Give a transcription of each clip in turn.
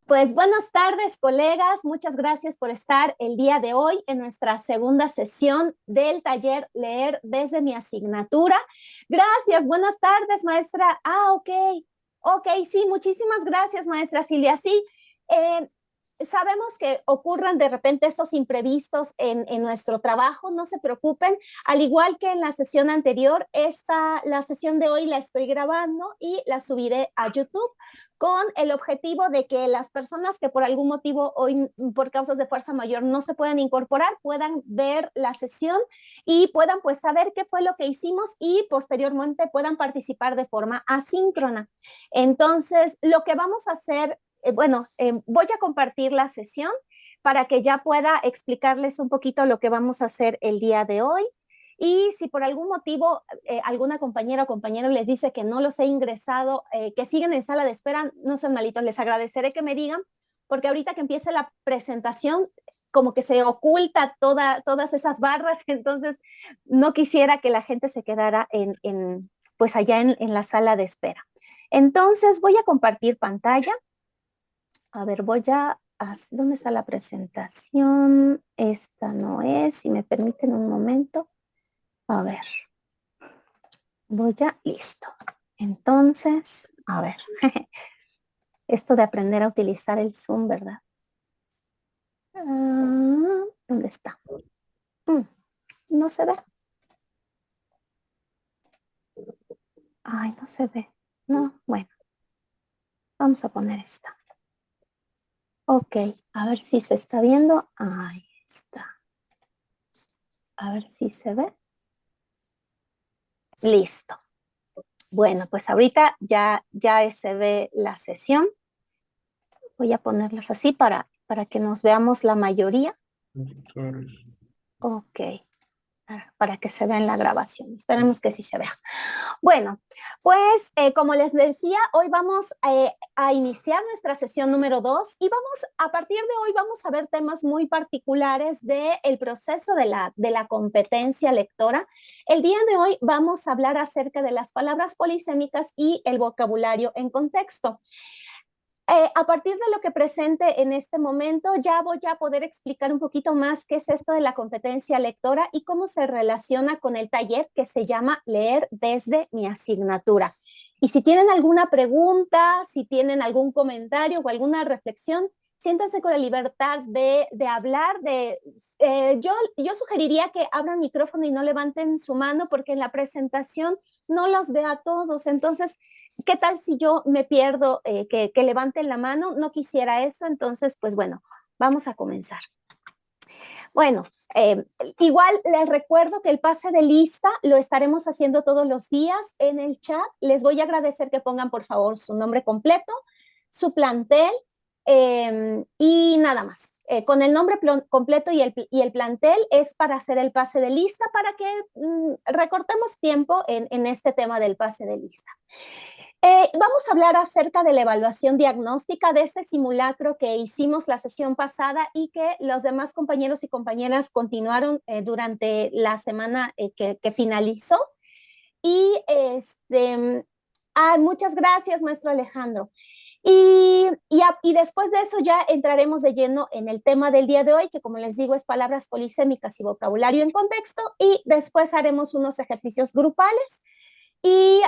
Pues buenas tardes, colegas. Muchas gracias por estar el día de hoy en nuestra segunda sesión del taller Leer desde mi asignatura. Gracias, buenas tardes, maestra. Ok. Ok, sí, muchísimas gracias, maestra Silvia. Sí, eh, sabemos que ocurran de repente estos imprevistos en nuestro trabajo, no se preocupen. Al igual que en la sesión anterior, la sesión de hoy la estoy grabando y la subiré a YouTube con el objetivo de que las personas que por algún motivo hoy por causas de fuerza mayor no se puedan incorporar, puedan ver la sesión y puedan pues saber qué fue lo que hicimos y posteriormente puedan participar de forma asíncrona. Entonces, lo que vamos a hacer, voy a compartir la sesión para que ya pueda explicarles un poquito lo que vamos a hacer el día de hoy. Y si por algún motivo alguna compañera o compañero les dice que no los he ingresado, que siguen en sala de espera, no sean malitos, les agradeceré que me digan, porque ahorita que empiece la presentación, como que se oculta todas esas barras, entonces no quisiera que la gente se quedara pues allá en la sala de espera. Entonces voy a compartir pantalla. A ver, ¿dónde está la presentación? Esta no es, si me permiten un momento. A ver, listo. Entonces, a ver, esto de aprender a utilizar el Zoom, ¿verdad? ¿Dónde está? No se ve. Ay, no se ve. No, bueno, vamos a poner esta. Ok, a ver si se está viendo. Ahí está. A ver si se ve. Listo. Bueno, pues ahorita ya se ve la sesión. Voy a ponerlas así para que nos veamos la mayoría. Ok, para que se vea en la grabación. Esperemos que sí se vea. Bueno, pues como les decía, hoy vamos a iniciar nuestra sesión número 2 y a partir de hoy vamos a ver temas muy particulares del proceso de la competencia lectora. El día de hoy vamos a hablar acerca de las palabras polisémicas y el vocabulario en contexto. A partir de lo que presente en este momento, ya voy a poder explicar un poquito más qué es esto de la competencia lectora y cómo se relaciona con el taller que se llama Leer desde mi asignatura. Y si tienen alguna pregunta, si tienen algún comentario o alguna reflexión, siéntanse con la libertad de hablar. Yo sugeriría que abran micrófono y no levanten su mano porque en la presentación no los ve a todos. Entonces, ¿qué tal si yo me pierdo que levanten la mano? No quisiera eso, entonces, pues bueno, vamos a comenzar. Bueno, igual les recuerdo que el pase de lista lo estaremos haciendo todos los días en el chat. Les voy a agradecer que pongan, por favor, su nombre completo, su plantel y nada más. Con el nombre completo y el plantel es para hacer el pase de lista para que recortemos tiempo en este tema del pase de lista. Vamos a hablar acerca de la evaluación diagnóstica de este simulacro que hicimos la sesión pasada y que los demás compañeros y compañeras continuaron durante la semana que finalizó. Y muchas gracias, maestro Alejandro. Y después de eso ya entraremos de lleno en el tema del día de hoy, que como les digo es palabras polisémicas y vocabulario en contexto, y después haremos unos ejercicios grupales y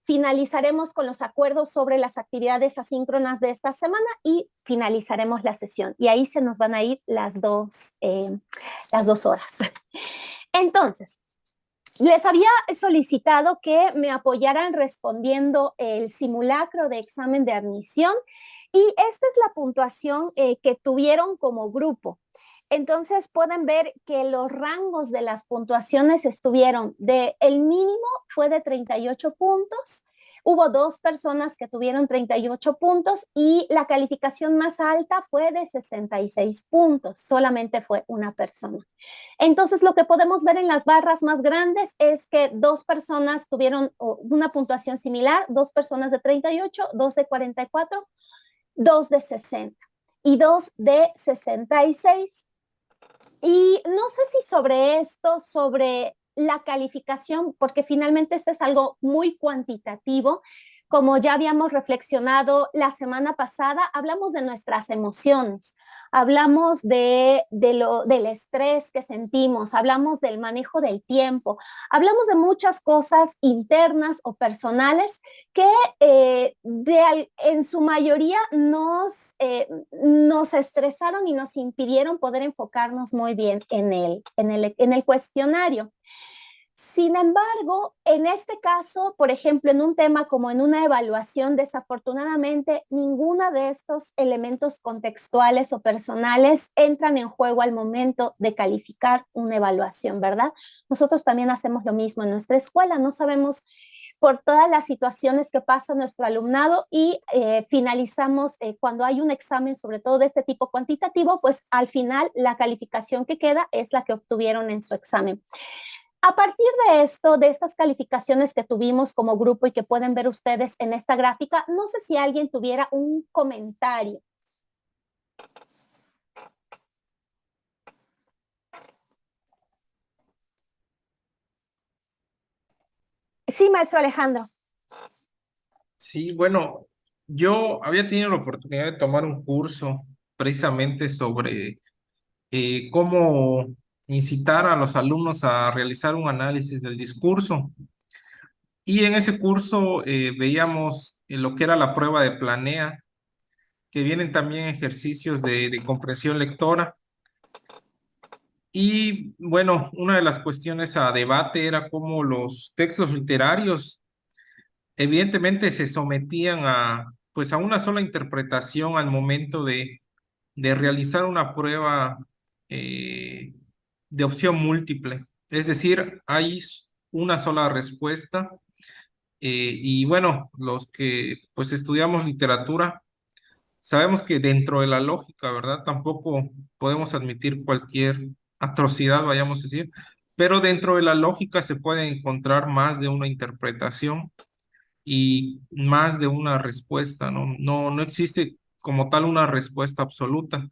finalizaremos con los acuerdos sobre las actividades asíncronas de esta semana y finalizaremos la sesión. Y ahí se nos van a ir las dos horas. Entonces, les había solicitado que me apoyaran respondiendo el simulacro de examen de admisión y esta es la puntuación que tuvieron como grupo. Entonces pueden ver que los rangos de las puntuaciones estuvieron el mínimo fue de 38 puntos, hubo 2 personas que tuvieron 38 puntos y la calificación más alta fue de 66 puntos, solamente fue una persona. Entonces lo que podemos ver en las barras más grandes es que 2 personas tuvieron una puntuación similar, 2 personas de 38, 2 de 44, 2 de 60 y 2 de 66. Y no sé si sobre esto, sobre la calificación, porque finalmente este es algo muy cuantitativo, como ya habíamos reflexionado la semana pasada, hablamos de nuestras emociones, hablamos del estrés que sentimos, hablamos del manejo del tiempo, hablamos de muchas cosas internas o personales que en su mayoría nos estresaron y nos impidieron poder enfocarnos muy bien en el cuestionario. Sin embargo, en este caso, por ejemplo, en un tema como en una evaluación, desafortunadamente, ninguno de estos elementos contextuales o personales entran en juego al momento de calificar una evaluación, ¿verdad? Nosotros también hacemos lo mismo en nuestra escuela, no sabemos por todas las situaciones que pasa nuestro alumnado y finalizamos cuando hay un examen, sobre todo de este tipo cuantitativo, pues al final la calificación que queda es la que obtuvieron en su examen. A partir de esto, de estas calificaciones que tuvimos como grupo y que pueden ver ustedes en esta gráfica, no sé si alguien tuviera un comentario. Sí, maestro Alejandro. Sí, bueno, yo había tenido la oportunidad de tomar un curso precisamente sobre cómo incitar a los alumnos a realizar un análisis del discurso. Y en ese curso veíamos lo que era la prueba de Planea, que vienen también ejercicios de comprensión lectora. Y bueno, una de las cuestiones a debate era cómo los textos literarios evidentemente se sometían pues a una sola interpretación al momento de realizar una prueba eh, de opción múltiple. Es decir, hay una sola respuesta. Y bueno, los que pues estudiamos literatura, sabemos que dentro de la lógica, ¿verdad? Tampoco podemos admitir cualquier atrocidad, vayamos a decir, pero dentro de la lógica se puede encontrar más de una interpretación y más de una respuesta, ¿no? No existe como tal una respuesta absoluta.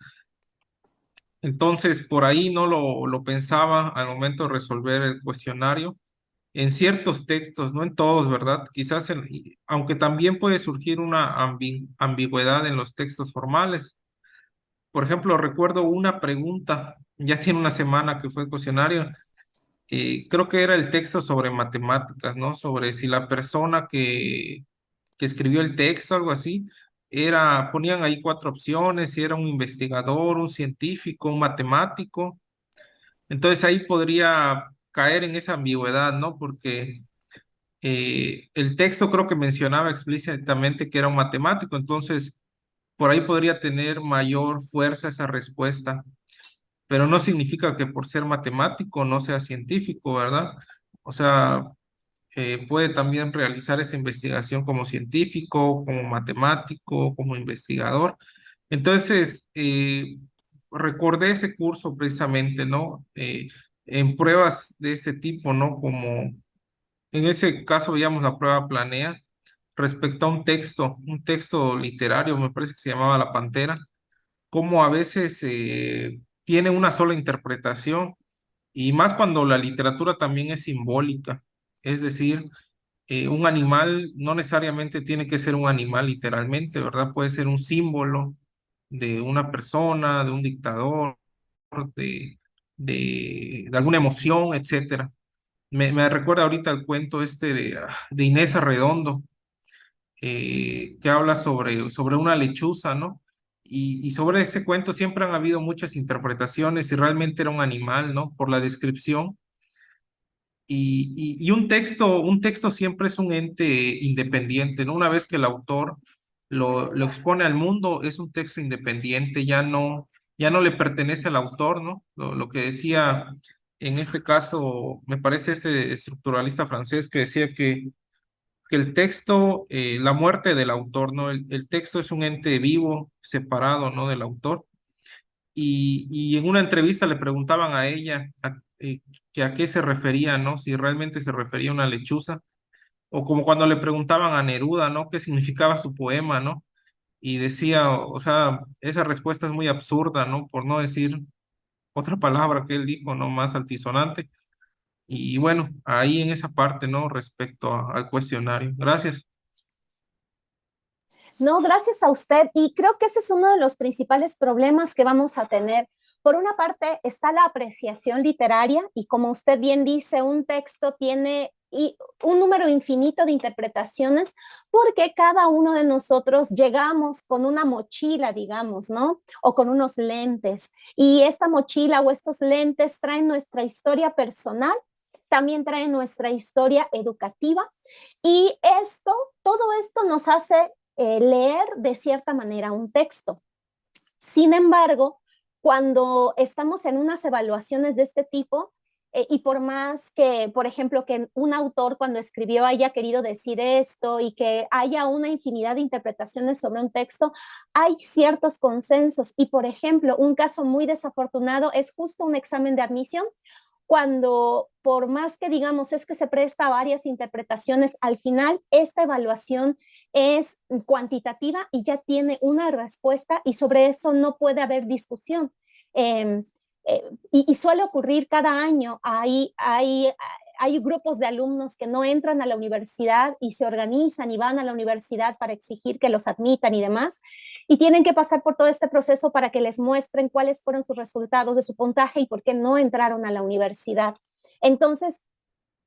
Entonces, por ahí no lo pensaba al momento de resolver el cuestionario. En ciertos textos, no en todos, ¿verdad? Quizás, aunque también puede surgir una ambigüedad en los textos formales. Por ejemplo, recuerdo una pregunta, ya tiene una semana que fue el cuestionario, creo que era el texto sobre matemáticas, ¿no? Sobre si la persona que escribió el texto, algo así, ponían ahí cuatro opciones, si era un investigador, un científico, un matemático. Entonces ahí podría caer en esa ambigüedad, ¿no? Porque el texto creo que mencionaba explícitamente que era un matemático, entonces por ahí podría tener mayor fuerza esa respuesta, pero no significa que por ser matemático no sea científico, ¿verdad? O sea, puede también realizar esa investigación como científico, como matemático, como investigador. Entonces, recordé ese curso precisamente, ¿no? En pruebas de este tipo, ¿no? Como en ese caso veíamos la prueba Planea respecto a un texto literario, me parece que se llamaba La Pantera, como a veces tiene una sola interpretación y más cuando la literatura también es simbólica, es decir, un animal no necesariamente tiene que ser un animal literalmente, ¿verdad? Puede ser un símbolo de una persona, de un dictador, de, de alguna emoción, etcétera. Me recuerda ahorita el cuento este de Inés Arredondo, que habla sobre una lechuza, ¿no? Y sobre ese cuento siempre han habido muchas interpretaciones si realmente era un animal, ¿no? Por la descripción. Y un texto siempre es un ente independiente, ¿no? Una vez que el autor lo expone al mundo, es un texto independiente, ya no le pertenece al autor, ¿no? Lo que decía en este caso, me parece este estructuralista francés que decía que el texto, la muerte del autor, ¿no? El texto es un ente vivo, separado, ¿no? Del autor. Y en una entrevista le preguntaban a ella que a qué se refería, ¿no? Si realmente se refería a una lechuza, o como cuando le preguntaban a Neruda, ¿no? ¿Qué significaba su poema, ¿no? Y decía, o sea, esa respuesta es muy absurda, ¿no? Por no decir otra palabra que él dijo, ¿no? Más altisonante. Y bueno, ahí en esa parte, ¿no? Respecto al cuestionario. Gracias. No, gracias a usted. Y creo que ese es uno de los principales problemas que vamos a tener. Por una parte está la apreciación literaria y como usted bien dice, un texto tiene un número infinito de interpretaciones porque cada uno de nosotros llegamos con una mochila, digamos, ¿no? O con unos lentes. Y esta mochila o estos lentes traen nuestra historia personal, también traen nuestra historia educativa y todo esto nos hace leer de cierta manera un texto. Sin embargo, cuando estamos en unas evaluaciones de este tipo, y por más que, por ejemplo, que un autor cuando escribió haya querido decir esto y que haya una infinidad de interpretaciones sobre un texto, hay ciertos consensos. Y, por ejemplo, un caso muy desafortunado es justo un examen de admisión cuando por más que digamos es que se presta a varias interpretaciones, al final esta evaluación es cuantitativa y ya tiene una respuesta y sobre eso no puede haber discusión. Eh, y suele ocurrir cada año, hay grupos de alumnos que no entran a la universidad y se organizan y van a la universidad para exigir que los admitan y demás, y tienen que pasar por todo este proceso para que les muestren cuáles fueron sus resultados de su puntaje y por qué no entraron a la universidad. Entonces,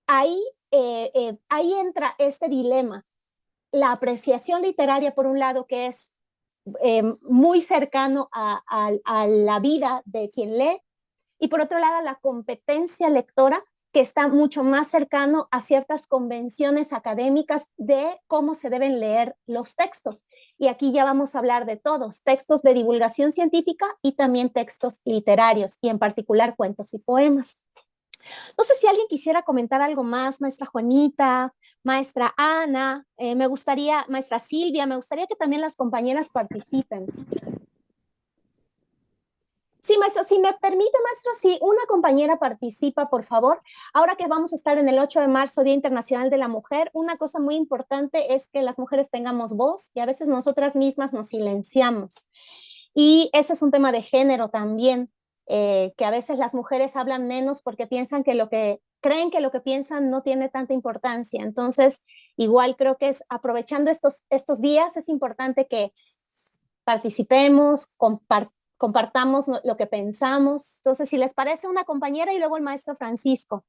ahí entra este dilema. La apreciación literaria, por un lado, que es muy cercano a la vida de quien lee, y por otro lado, la competencia lectora, que está mucho más cercano a ciertas convenciones académicas de cómo se deben leer los textos. Y aquí ya vamos a hablar de todos, textos de divulgación científica y también textos literarios, y en particular cuentos y poemas. No sé si alguien quisiera comentar algo más, maestra Juanita, maestra Ana, me gustaría, maestra Silvia, me gustaría que también las compañeras participen. Sí, maestro, si me permite, maestro, si una compañera participa, por favor. Ahora que vamos a estar en el 8 de marzo, Día Internacional de la Mujer, una cosa muy importante es que las mujeres tengamos voz y a veces nosotras mismas nos silenciamos. Y eso es un tema de género también, que a veces las mujeres hablan menos porque piensan que creen que lo que piensan no tiene tanta importancia. Entonces, igual creo que es aprovechando estos días, es importante que participemos, compartamos lo que pensamos. Entonces, si les parece, una compañera y luego el maestro Francisco.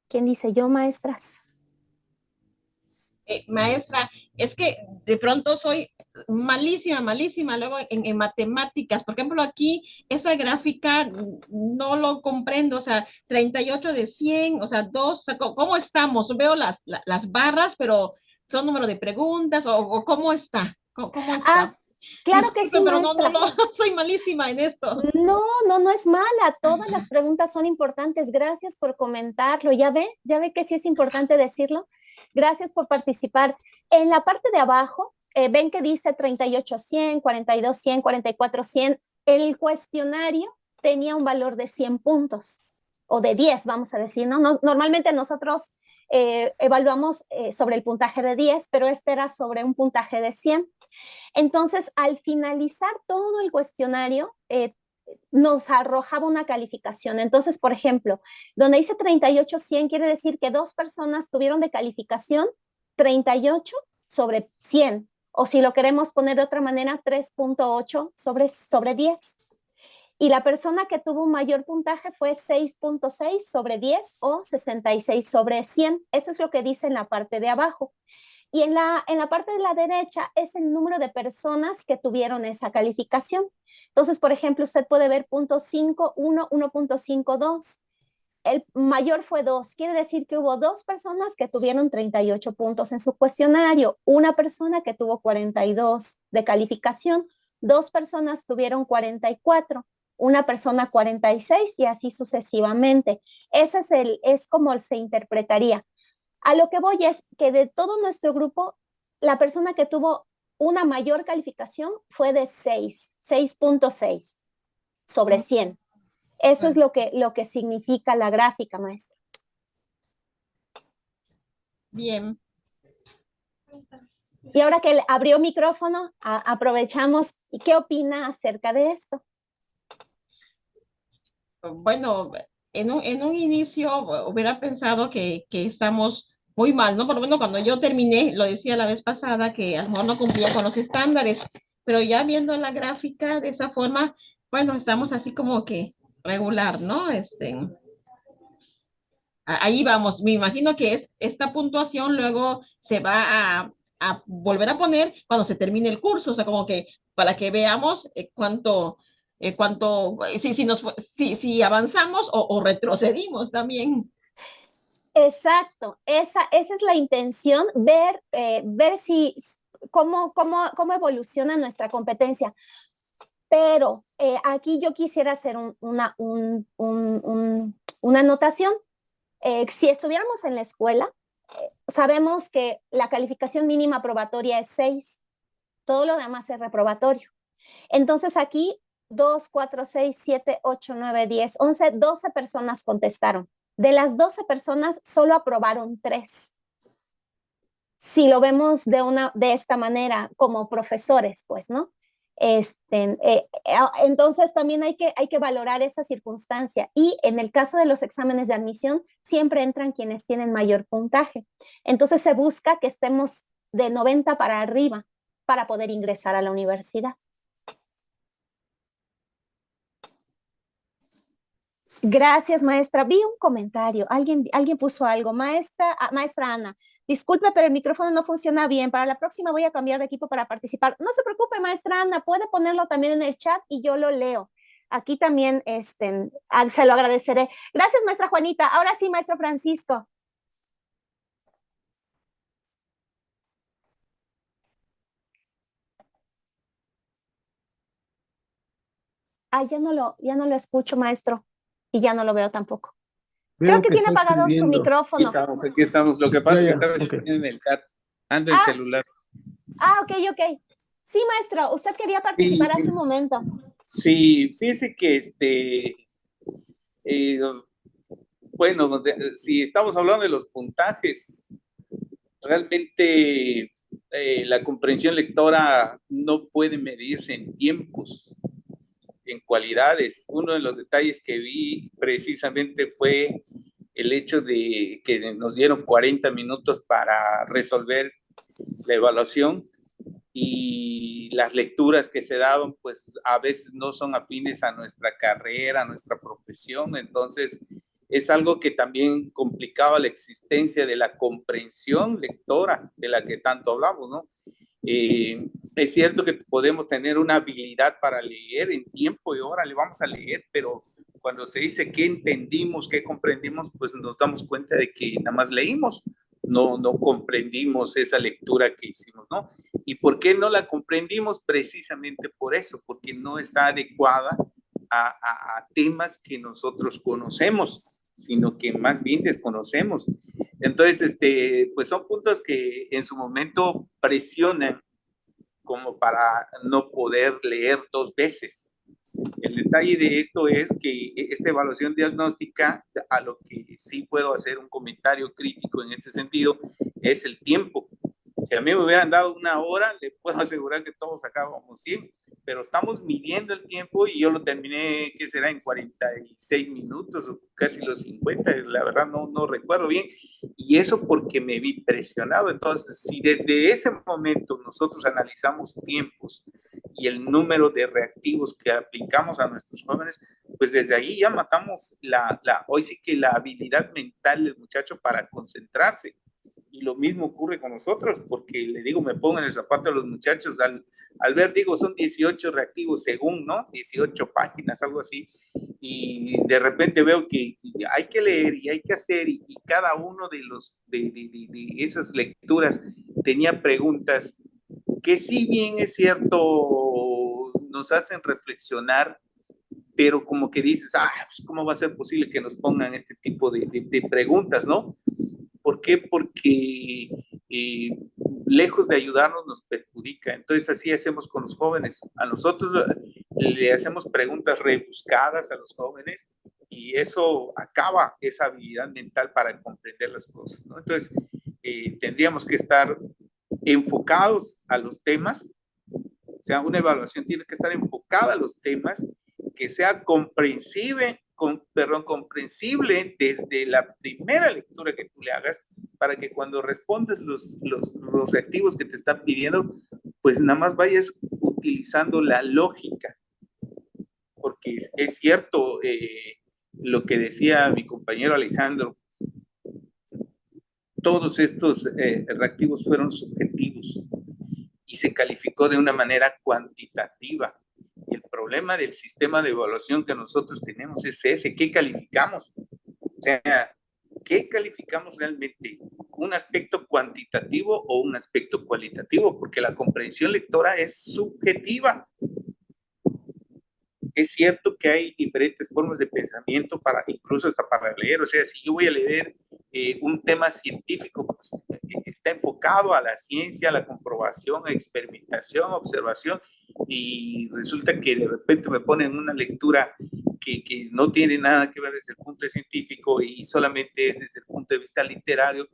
¿Quién dice yo, maestras? Maestra, es que de pronto soy malísima, malísima luego en matemáticas. Por ejemplo, aquí esta gráfica no lo comprendo, o sea, 38 de 100, o sea, 2, o sea, ¿cómo estamos? Veo las barras, pero son número de preguntas, o ¿cómo está? ¿Cómo está? Ah, claro que sí, Disculpe, pero no, maestra. soy malísima en esto. No, no es mala. Todas las preguntas son importantes. Gracias por comentarlo. Ya ve que sí es importante decirlo. Gracias por participar. En la parte de abajo, ven que dice 38-100, 42-100, 44-100. El cuestionario tenía un valor de 100 puntos o de 10, vamos a decir, ¿no? Normalmente nosotros evaluamos sobre el puntaje de 10, pero este era sobre un puntaje de 100. Entonces, al finalizar todo el cuestionario, nos arrojaba una calificación. Entonces, por ejemplo, donde dice 38-100, quiere decir que dos personas tuvieron de calificación 38 sobre 100. O si lo queremos poner de otra manera, 3.8 sobre 10. Y la persona que tuvo un mayor puntaje fue 6.6 sobre 10 o 66 sobre 100. Eso es lo que dice en la parte de abajo. Y en la parte de la derecha es el número de personas que tuvieron esa calificación. Entonces, por ejemplo, usted puede ver punto 5.1, 1.52. El mayor fue 2. Quiere decir que hubo dos personas que tuvieron 38 puntos en su cuestionario, una persona que tuvo 42 de calificación, dos personas tuvieron 44, una persona 46 y así sucesivamente. Ese es como se interpretaría. A lo que voy es que de todo nuestro grupo, la persona que tuvo una mayor calificación fue de 6.6 sobre 100. Eso es lo que significa la gráfica, maestra. Bien. Y ahora que abrió micrófono, aprovechamos. ¿Y qué opina acerca de esto? bueno, en un inicio hubiera pensado que estamos muy mal, ¿no? Por lo menos cuando yo terminé, lo decía la vez pasada, que a lo mejor no cumplió con los estándares, pero ya viendo la gráfica de esa forma, bueno, estamos así como que regular, ¿no? Ahí vamos, me imagino que esta puntuación luego se va a volver a poner cuando se termine el curso, o sea, como que para que veamos si avanzamos o retrocedimos también. Exacto, esa es la intención, ver si, cómo evoluciona nuestra competencia. Pero aquí yo quisiera hacer una anotación. Si estuviéramos en la escuela, sabemos que la calificación mínima probatoria es 6, todo lo demás es reprobatorio. Entonces aquí 2, 4, 6, 7, 8, 9, 10, 11, 12 personas contestaron. De las 12 personas, solo aprobaron 3. Si lo vemos de esta manera como profesores, pues, ¿no? Entonces también hay que valorar esa circunstancia y en el caso de los exámenes de admisión siempre entran quienes tienen mayor puntaje. Entonces se busca que estemos de 90 para arriba para poder ingresar a la universidad. Gracias, maestra. Vi un comentario. Alguien puso algo. Maestra Ana, disculpe, pero el micrófono no funciona bien. Para la próxima voy a cambiar de equipo para participar. No se preocupe, maestra Ana. Puede ponerlo también en el chat y yo lo leo. Aquí también se lo agradeceré. Gracias, maestra Juanita. Ahora sí, maestro Francisco. Ya no lo escucho, maestro. Y ya no lo veo tampoco. Creo que tiene apagado su micrófono. Aquí estamos. Lo que pasa es que estaba okay. escribiendo en el chat. Ando en celular. Ok. Sí, maestro, usted quería participar hace un momento. Sí, fíjese que bueno, si estamos hablando de los puntajes, realmente la comprensión lectora no puede medirse en tiempos, en cualidades. Uno de los detalles que vi precisamente fue el hecho de que nos dieron 40 minutos para resolver la evaluación y las lecturas que se daban, pues a veces no son afines a nuestra carrera, a nuestra profesión, entonces es algo que también complicaba la existencia de la comprensión lectora de la que tanto hablamos, ¿no? Es cierto que podemos tener una habilidad para leer en tiempo y hora, le vamos a leer, pero cuando se dice qué entendimos, qué comprendimos, pues nos damos cuenta de que nada más leímos, no comprendimos esa lectura que hicimos, ¿no? ¿Y por qué no la comprendimos? Precisamente por eso, porque no está adecuada a temas que nosotros conocemos, sino que más bien desconocemos. Entonces, pues son puntos que en su momento presionan como para no poder leer 2 veces. El detalle de esto es que esta evaluación diagnóstica, a lo que sí puedo hacer un comentario crítico en este sentido, es el tiempo. Si a mí me hubieran dado 1 hora, le puedo asegurar que todos sacábamos 100, pero estamos midiendo el tiempo y yo lo terminé, ¿qué será? En 46 minutos o casi los 50, la verdad no recuerdo bien, y eso porque me vi presionado. Entonces, si desde ese momento nosotros analizamos tiempos y el número de reactivos que aplicamos a nuestros jóvenes, pues desde ahí ya matamos hoy sí que la habilidad mental del muchacho para concentrarse. Y lo mismo ocurre con nosotros, porque le digo, me pongo en el zapato de los muchachos al ver, digo, son 18 reactivos según, ¿no? 18 páginas, algo así, y de repente veo que hay que leer y hay que hacer, y cada uno de esas lecturas tenía preguntas que si bien es cierto, nos hacen reflexionar, pero como que dices, pues ¿cómo va a ser posible que nos pongan este tipo de preguntas, ¿no? ¿Por qué? Porque lejos de ayudarnos nos perjudica. Entonces así hacemos con los jóvenes. A nosotros le hacemos preguntas rebuscadas a los jóvenes y eso acaba esa habilidad mental para comprender las cosas, ¿no? Entonces tendríamos que estar enfocados a los temas. O sea, una evaluación tiene que estar enfocada a los temas, que sea comprensible comprensible desde la primera lectura que tú le hagas, para que cuando respondas los reactivos que te están pidiendo, pues nada más vayas utilizando la lógica. Porque es cierto lo que decía mi compañero Alejandro, todos estos reactivos fueron subjetivos y se calificó de una manera cuantitativa. Y el problema del sistema de evaluación que nosotros tenemos es ese, ¿qué calificamos? O sea, ¿qué calificamos realmente? ¿Un aspecto cuantitativo o un aspecto cualitativo? Porque la comprensión lectora es subjetiva. Es cierto que hay diferentes formas de pensamiento, incluso hasta para leer. O sea, si yo voy a leer un tema científico, pues, está enfocado a la ciencia, a la comprobación, a experimentación, a observación, y resulta que de repente me ponen una lectura que no tiene nada que ver desde el punto de científico y solamente es desde el punto de vista literario.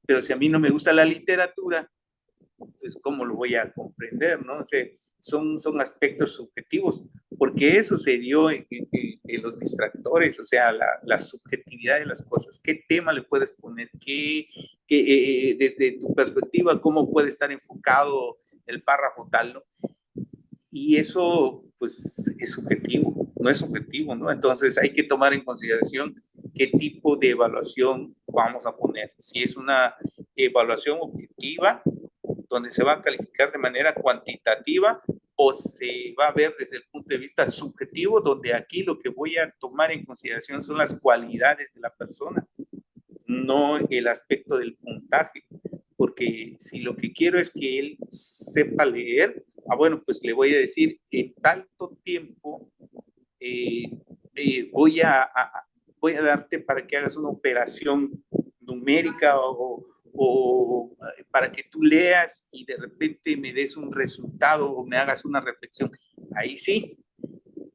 Pero si a mí no me gusta la literatura, pues ¿cómo lo voy a comprender, no? O sea, son aspectos subjetivos, porque eso se dio en los distractores, o sea, la subjetividad de las cosas. ¿Qué tema le puedes poner? Desde tu perspectiva, cómo puede estar enfocado el párrafo tal, ¿no? Y eso, pues, es subjetivo, no es subjetivo, ¿no? Entonces hay que tomar en consideración qué tipo de evaluación vamos a poner. Si es una evaluación objetiva, donde se va a calificar de manera cuantitativa, o se va a ver desde el punto de vista subjetivo, donde aquí lo que voy a tomar en consideración son las cualidades de la persona, no el aspecto del puntaje, porque si lo que quiero es que él sepa leer, bueno, pues le voy a decir, en tanto tiempo voy a darte para que hagas una operación numérica o para que tú leas y de repente me des un resultado o me hagas una reflexión. Ahí sí,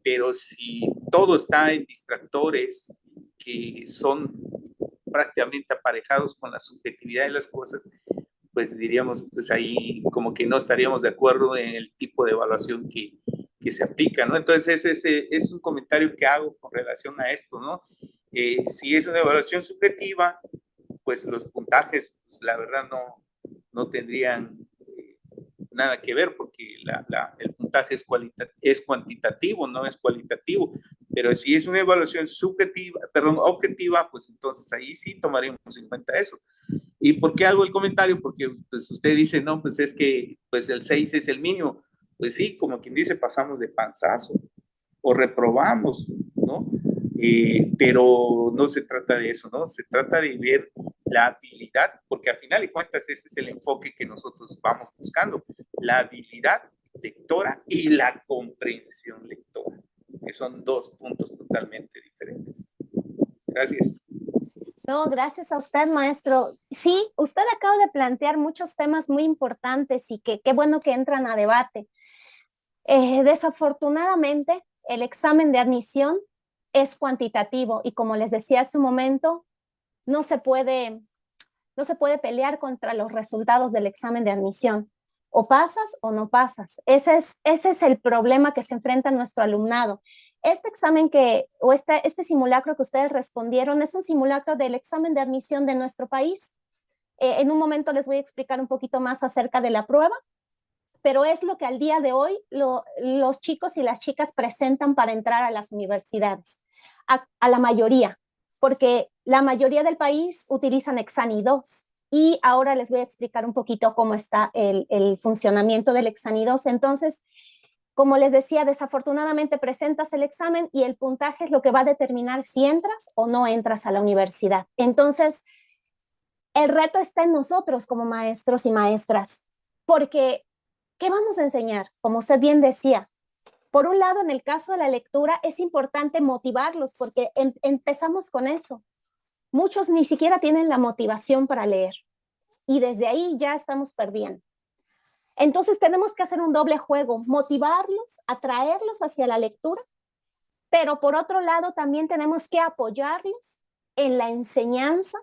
pero si todo está en distractores que son prácticamente aparejados con la subjetividad de las cosas, pues diríamos, pues ahí como que no estaríamos de acuerdo en el tipo de evaluación que se aplica, ¿no? Entonces ese es un comentario que hago con relación a esto, ¿no? Si es una evaluación subjetiva, pues los puntajes, pues, la verdad no tendrían nada que ver, porque el puntaje es cuantitativo, no es cualitativo. Pero si es una evaluación objetiva, pues entonces ahí sí tomaríamos en cuenta eso. ¿Y por qué hago el comentario? Porque pues, usted dice, no, pues es que pues el 6 es el mínimo. Pues sí, como quien dice, pasamos de panzazo o reprobamos, ¿no? Pero no se trata de eso, ¿no? Se trata de ver la habilidad, porque al final de cuentas ese es el enfoque que nosotros vamos buscando, la habilidad lectora y la comprensión lectora, que son dos puntos totalmente diferentes. Gracias. No, gracias a usted, maestro. Sí, usted acaba de plantear muchos temas muy importantes y qué bueno que entran a debate. Desafortunadamente, el examen de admisión es cuantitativo y como les decía hace un momento, no se puede pelear contra los resultados del examen de admisión. O pasas o no pasas. Ese es el problema que se enfrenta nuestro alumnado. Este examen este simulacro que ustedes respondieron es un simulacro del examen de admisión de nuestro país. En un momento les voy a explicar un poquito más acerca de la prueba, pero es lo que al día de hoy los chicos y las chicas presentan para entrar a las universidades, a la mayoría, porque la mayoría del país utilizan Exani 2. Y ahora les voy a explicar un poquito cómo está el funcionamiento del Exani 2. Entonces, como les decía, desafortunadamente presentas el examen y el puntaje es lo que va a determinar si entras o no entras a la universidad. Entonces, el reto está en nosotros como maestros y maestras, porque ¿qué vamos a enseñar? Como usted bien decía, por un lado, en el caso de la lectura, es importante motivarlos porque empezamos con eso. Muchos ni siquiera tienen la motivación para leer y desde ahí ya estamos perdiendo. Entonces tenemos que hacer un doble juego, motivarlos, atraerlos hacia la lectura, pero por otro lado también tenemos que apoyarlos en la enseñanza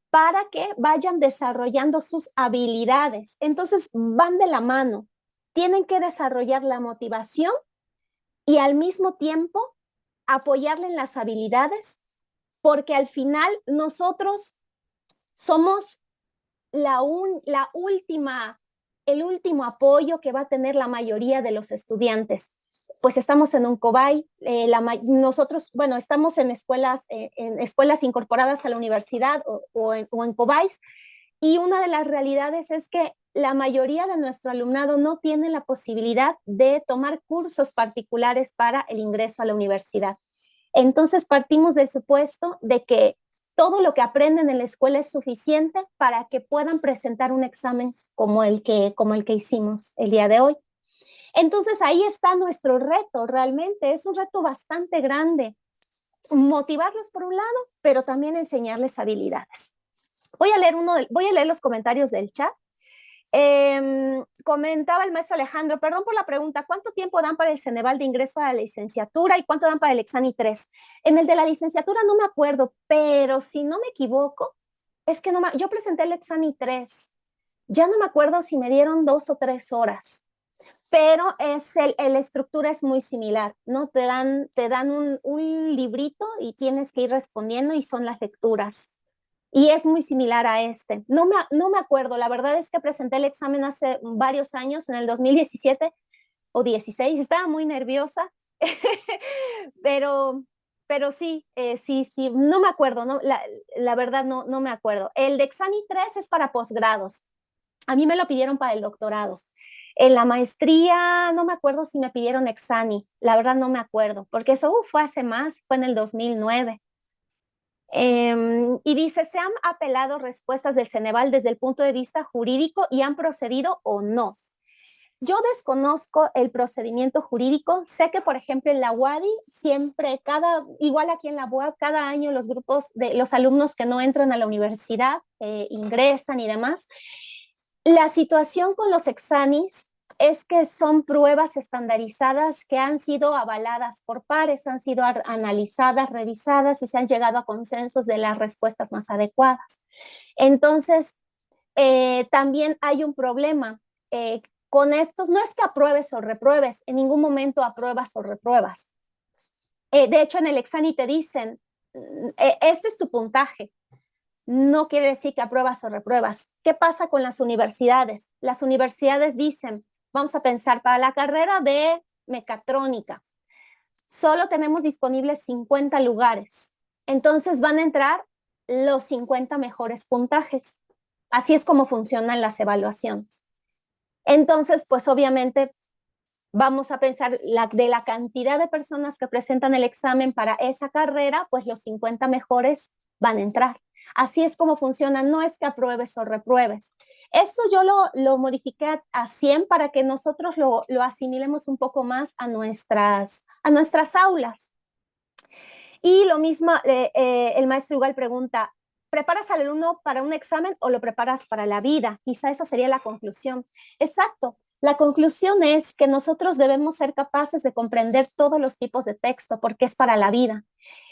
para que vayan desarrollando sus habilidades. Entonces van de la mano, tienen que desarrollar la motivación y al mismo tiempo apoyarle en las habilidades, porque al final nosotros somos el último apoyo que va a tener la mayoría de los estudiantes. Pues estamos en un COBAY, nosotros, bueno, estamos en escuelas incorporadas a la universidad o en COBAYs, y una de las realidades es que la mayoría de nuestro alumnado no tiene la posibilidad de tomar cursos particulares para el ingreso a la universidad. Entonces partimos del supuesto de que todo lo que aprenden en la escuela es suficiente para que puedan presentar un examen como el que hicimos el día de hoy. Entonces ahí está nuestro reto, realmente es un reto bastante grande, motivarlos por un lado, pero también enseñarles habilidades. Voy a leer los comentarios del chat. Comentaba el maestro Alejandro, perdón por la pregunta, ¿cuánto tiempo dan para el Ceneval de ingreso a la licenciatura y cuánto dan para el Exani 3? En el de la licenciatura no me acuerdo, pero si no me equivoco, es que yo presenté el Exani 3, ya no me acuerdo si me dieron 2 o 3 horas, pero la estructura es muy similar, ¿no? Te dan un librito y tienes que ir respondiendo y son las lecturas. Y es muy similar a este. No me acuerdo, la verdad es que presenté el examen hace varios años, en el 2017 o 16, estaba muy nerviosa, pero sí, no me acuerdo, ¿no? La verdad no me acuerdo. El de Exani 3 es para posgrados, a mí me lo pidieron para el doctorado. En la maestría no me acuerdo si me pidieron Exani, la verdad no me acuerdo, porque eso fue hace más, fue en el 2009. Y dice, ¿se han apelado respuestas del Ceneval desde el punto de vista jurídico y han procedido o no? Yo desconozco el procedimiento jurídico. Sé que, por ejemplo, en la UADY siempre, igual aquí en la UAB, cada año los grupos de los alumnos que no entran a la universidad ingresan y demás. La situación con los examis es que son pruebas estandarizadas que han sido avaladas por pares, han sido analizadas, revisadas y se han llegado a consensos de las respuestas más adecuadas. Entonces, también hay un problema con estos, no es que apruebes o repruebes, en ningún momento apruebas o repruebas. De hecho, en el examen te dicen, este es tu puntaje. No quiere decir que apruebas o repruebas. ¿Qué pasa con las universidades? Las universidades dicen, vamos a pensar para la carrera de mecatrónica, solo tenemos disponibles 50 lugares. Entonces van a entrar los 50 mejores puntajes. Así es como funcionan las evaluaciones. Entonces, pues obviamente vamos a pensar de la cantidad de personas que presentan el examen para esa carrera, pues los 50 mejores van a entrar. Así es como funciona, no es que apruebes o repruebes. Eso yo lo modifiqué a 100 para que nosotros lo asimilemos un poco más a nuestras aulas. Y lo mismo, el maestro igual pregunta, ¿preparas al alumno para un examen o lo preparas para la vida? Quizá esa sería la conclusión. Exacto. La conclusión es que nosotros debemos ser capaces de comprender todos los tipos de texto porque es para la vida.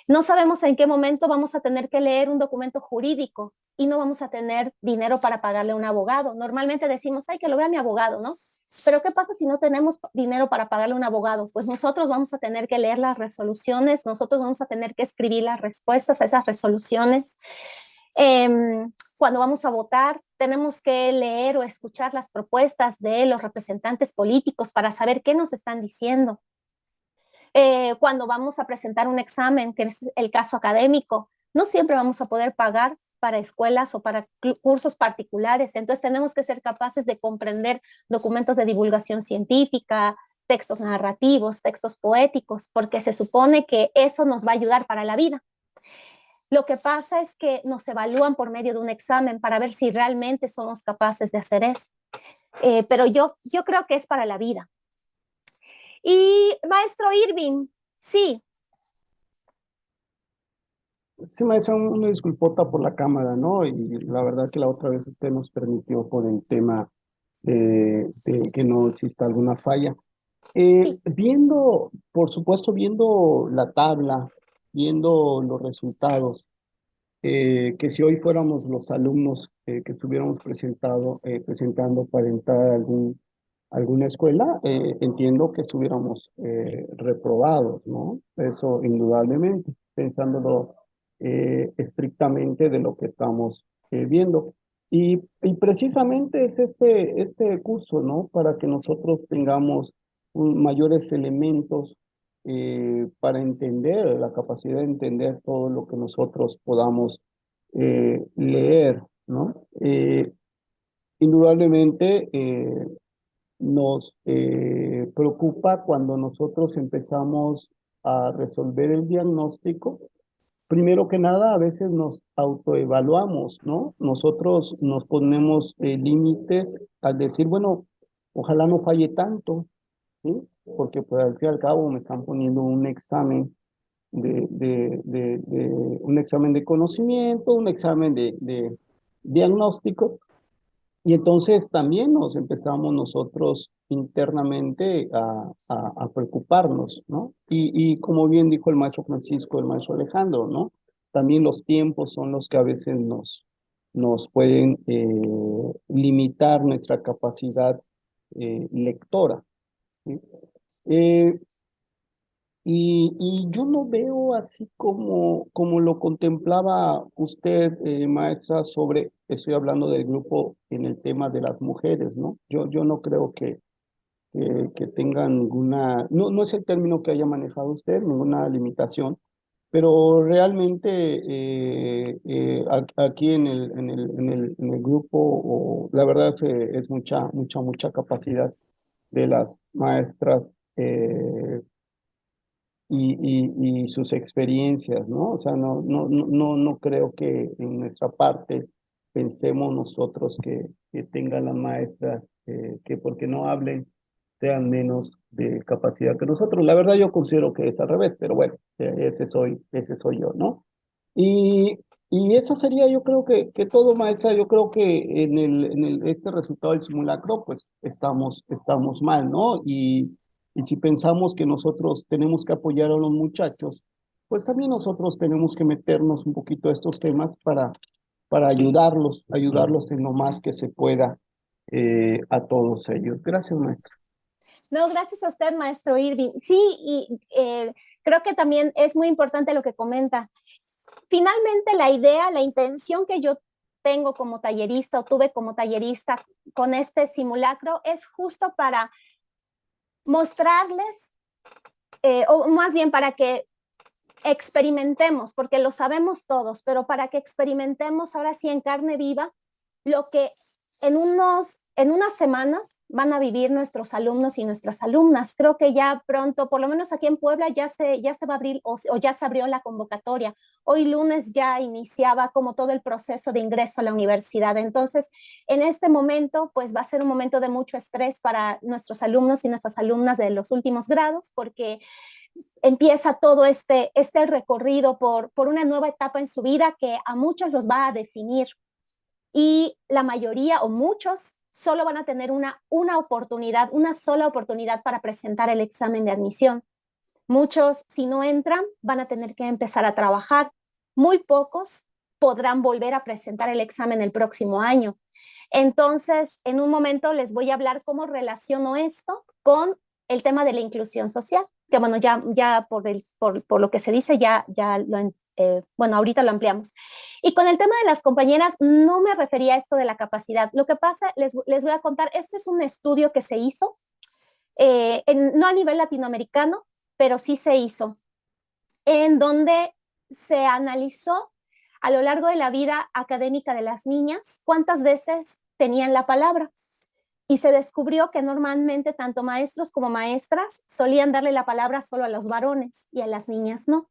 No sabemos en qué momento vamos a tener que leer un documento jurídico y no vamos a tener dinero para pagarle a un abogado. Normalmente decimos, ay, que lo vea mi abogado, ¿no? Pero ¿qué pasa si no tenemos dinero para pagarle a un abogado? Pues nosotros vamos a tener que leer las resoluciones, nosotros vamos a tener que escribir las respuestas a esas resoluciones. Cuando vamos a votar, tenemos que leer o escuchar las propuestas de los representantes políticos para saber qué nos están diciendo. Cuando vamos a presentar un examen, que es el caso académico, no siempre vamos a poder pagar para escuelas o para cursos particulares, entonces tenemos que ser capaces de comprender documentos de divulgación científica, textos narrativos, textos poéticos, porque se supone que eso nos va a ayudar para la vida. Lo que pasa es que nos evalúan por medio de un examen para ver si realmente somos capaces de hacer eso. Pero yo creo que es para la vida. Y maestro Irving, sí. Sí, maestro, una disculpota por la cámara, ¿no? Y la verdad que la otra vez usted nos permitió por el tema de que no exista alguna falla. Sí. Por supuesto, viendo la tabla, viendo los resultados, que si hoy fuéramos los alumnos que estuviéramos presentando para entrar alguna escuela, entiendo que estuviéramos reprobados, ¿no? Eso indudablemente, pensándolo estrictamente de lo que estamos viendo. Y precisamente es este curso, ¿no? Para que nosotros tengamos mayores elementos para entender, la capacidad de entender todo lo que nosotros podamos leer, ¿no? Indudablemente nos preocupa cuando nosotros empezamos a resolver el diagnóstico. Primero que nada, a veces nos autoevaluamos, ¿no? Nosotros nos ponemos límites al decir, bueno, ojalá no falle tanto, ¿sí? Porque pues al fin y al cabo me están poniendo un examen un examen de conocimiento, un examen de diagnóstico, y entonces también nos empezamos nosotros internamente a preocuparnos, ¿no? Y como bien dijo el maestro Francisco, el maestro Alejandro, ¿no? También los tiempos son los que a veces nos pueden limitar nuestra capacidad lectora, ¿sí? Eh, y yo no veo así como lo contemplaba usted, maestra, estoy hablando del grupo en el tema de las mujeres, ¿no? Yo no creo que tengan ninguna, no es el término que haya manejado usted, ninguna limitación, pero realmente aquí en el grupo, la verdad es mucha capacidad de las maestras y sus experiencias, ¿no? O sea, no creo que en nuestra parte pensemos nosotros que tengan las maestras que porque no hablen sean menos de capacidad que nosotros. La verdad yo considero que es al revés, pero bueno, ese soy yo, ¿no? Y, y eso sería, yo creo que todo, maestra, yo creo que este resultado del simulacro, pues estamos mal, ¿no? Y si pensamos que nosotros tenemos que apoyar a los muchachos, pues también nosotros tenemos que meternos un poquito a estos temas para ayudarlos en lo más que se pueda a todos ellos. Gracias, maestra. No, gracias a usted, maestro Irving. Sí, y creo que también es muy importante lo que comenta. Finalmente, la idea, la intención que yo tengo como tallerista o tuve como tallerista con este simulacro es justo para mostrarles, o más bien para que experimentemos, porque lo sabemos todos, pero para que experimentemos ahora sí en carne viva lo que en unas semanas van a vivir nuestros alumnos y nuestras alumnas. Creo que ya pronto, por lo menos aquí en Puebla, ya se va a abrir o ya se abrió la convocatoria. Hoy lunes ya iniciaba como todo el proceso de ingreso a la universidad. Entonces, en este momento, pues va a ser un momento de mucho estrés para nuestros alumnos y nuestras alumnas de los últimos grados, porque empieza todo este recorrido por una nueva etapa en su vida que a muchos los va a definir. Y la mayoría o muchos solo van a tener una oportunidad, una sola oportunidad para presentar el examen de admisión. Muchos, si no entran, van a tener que empezar a trabajar. Muy pocos podrán volver a presentar el examen el próximo año. Entonces, en un momento les voy a hablar cómo relaciono esto con el tema de la inclusión social, que bueno, ya por lo que se dice, bueno, ahorita lo ampliamos. Y con el tema de las compañeras, no me refería a esto de la capacidad. Lo que pasa, les voy a contar, este es un estudio que se hizo, no a nivel latinoamericano, pero sí se hizo, en donde se analizó a lo largo de la vida académica de las niñas cuántas veces tenían la palabra. Y se descubrió que normalmente tanto maestros como maestras solían darle la palabra solo a los varones y a las niñas no.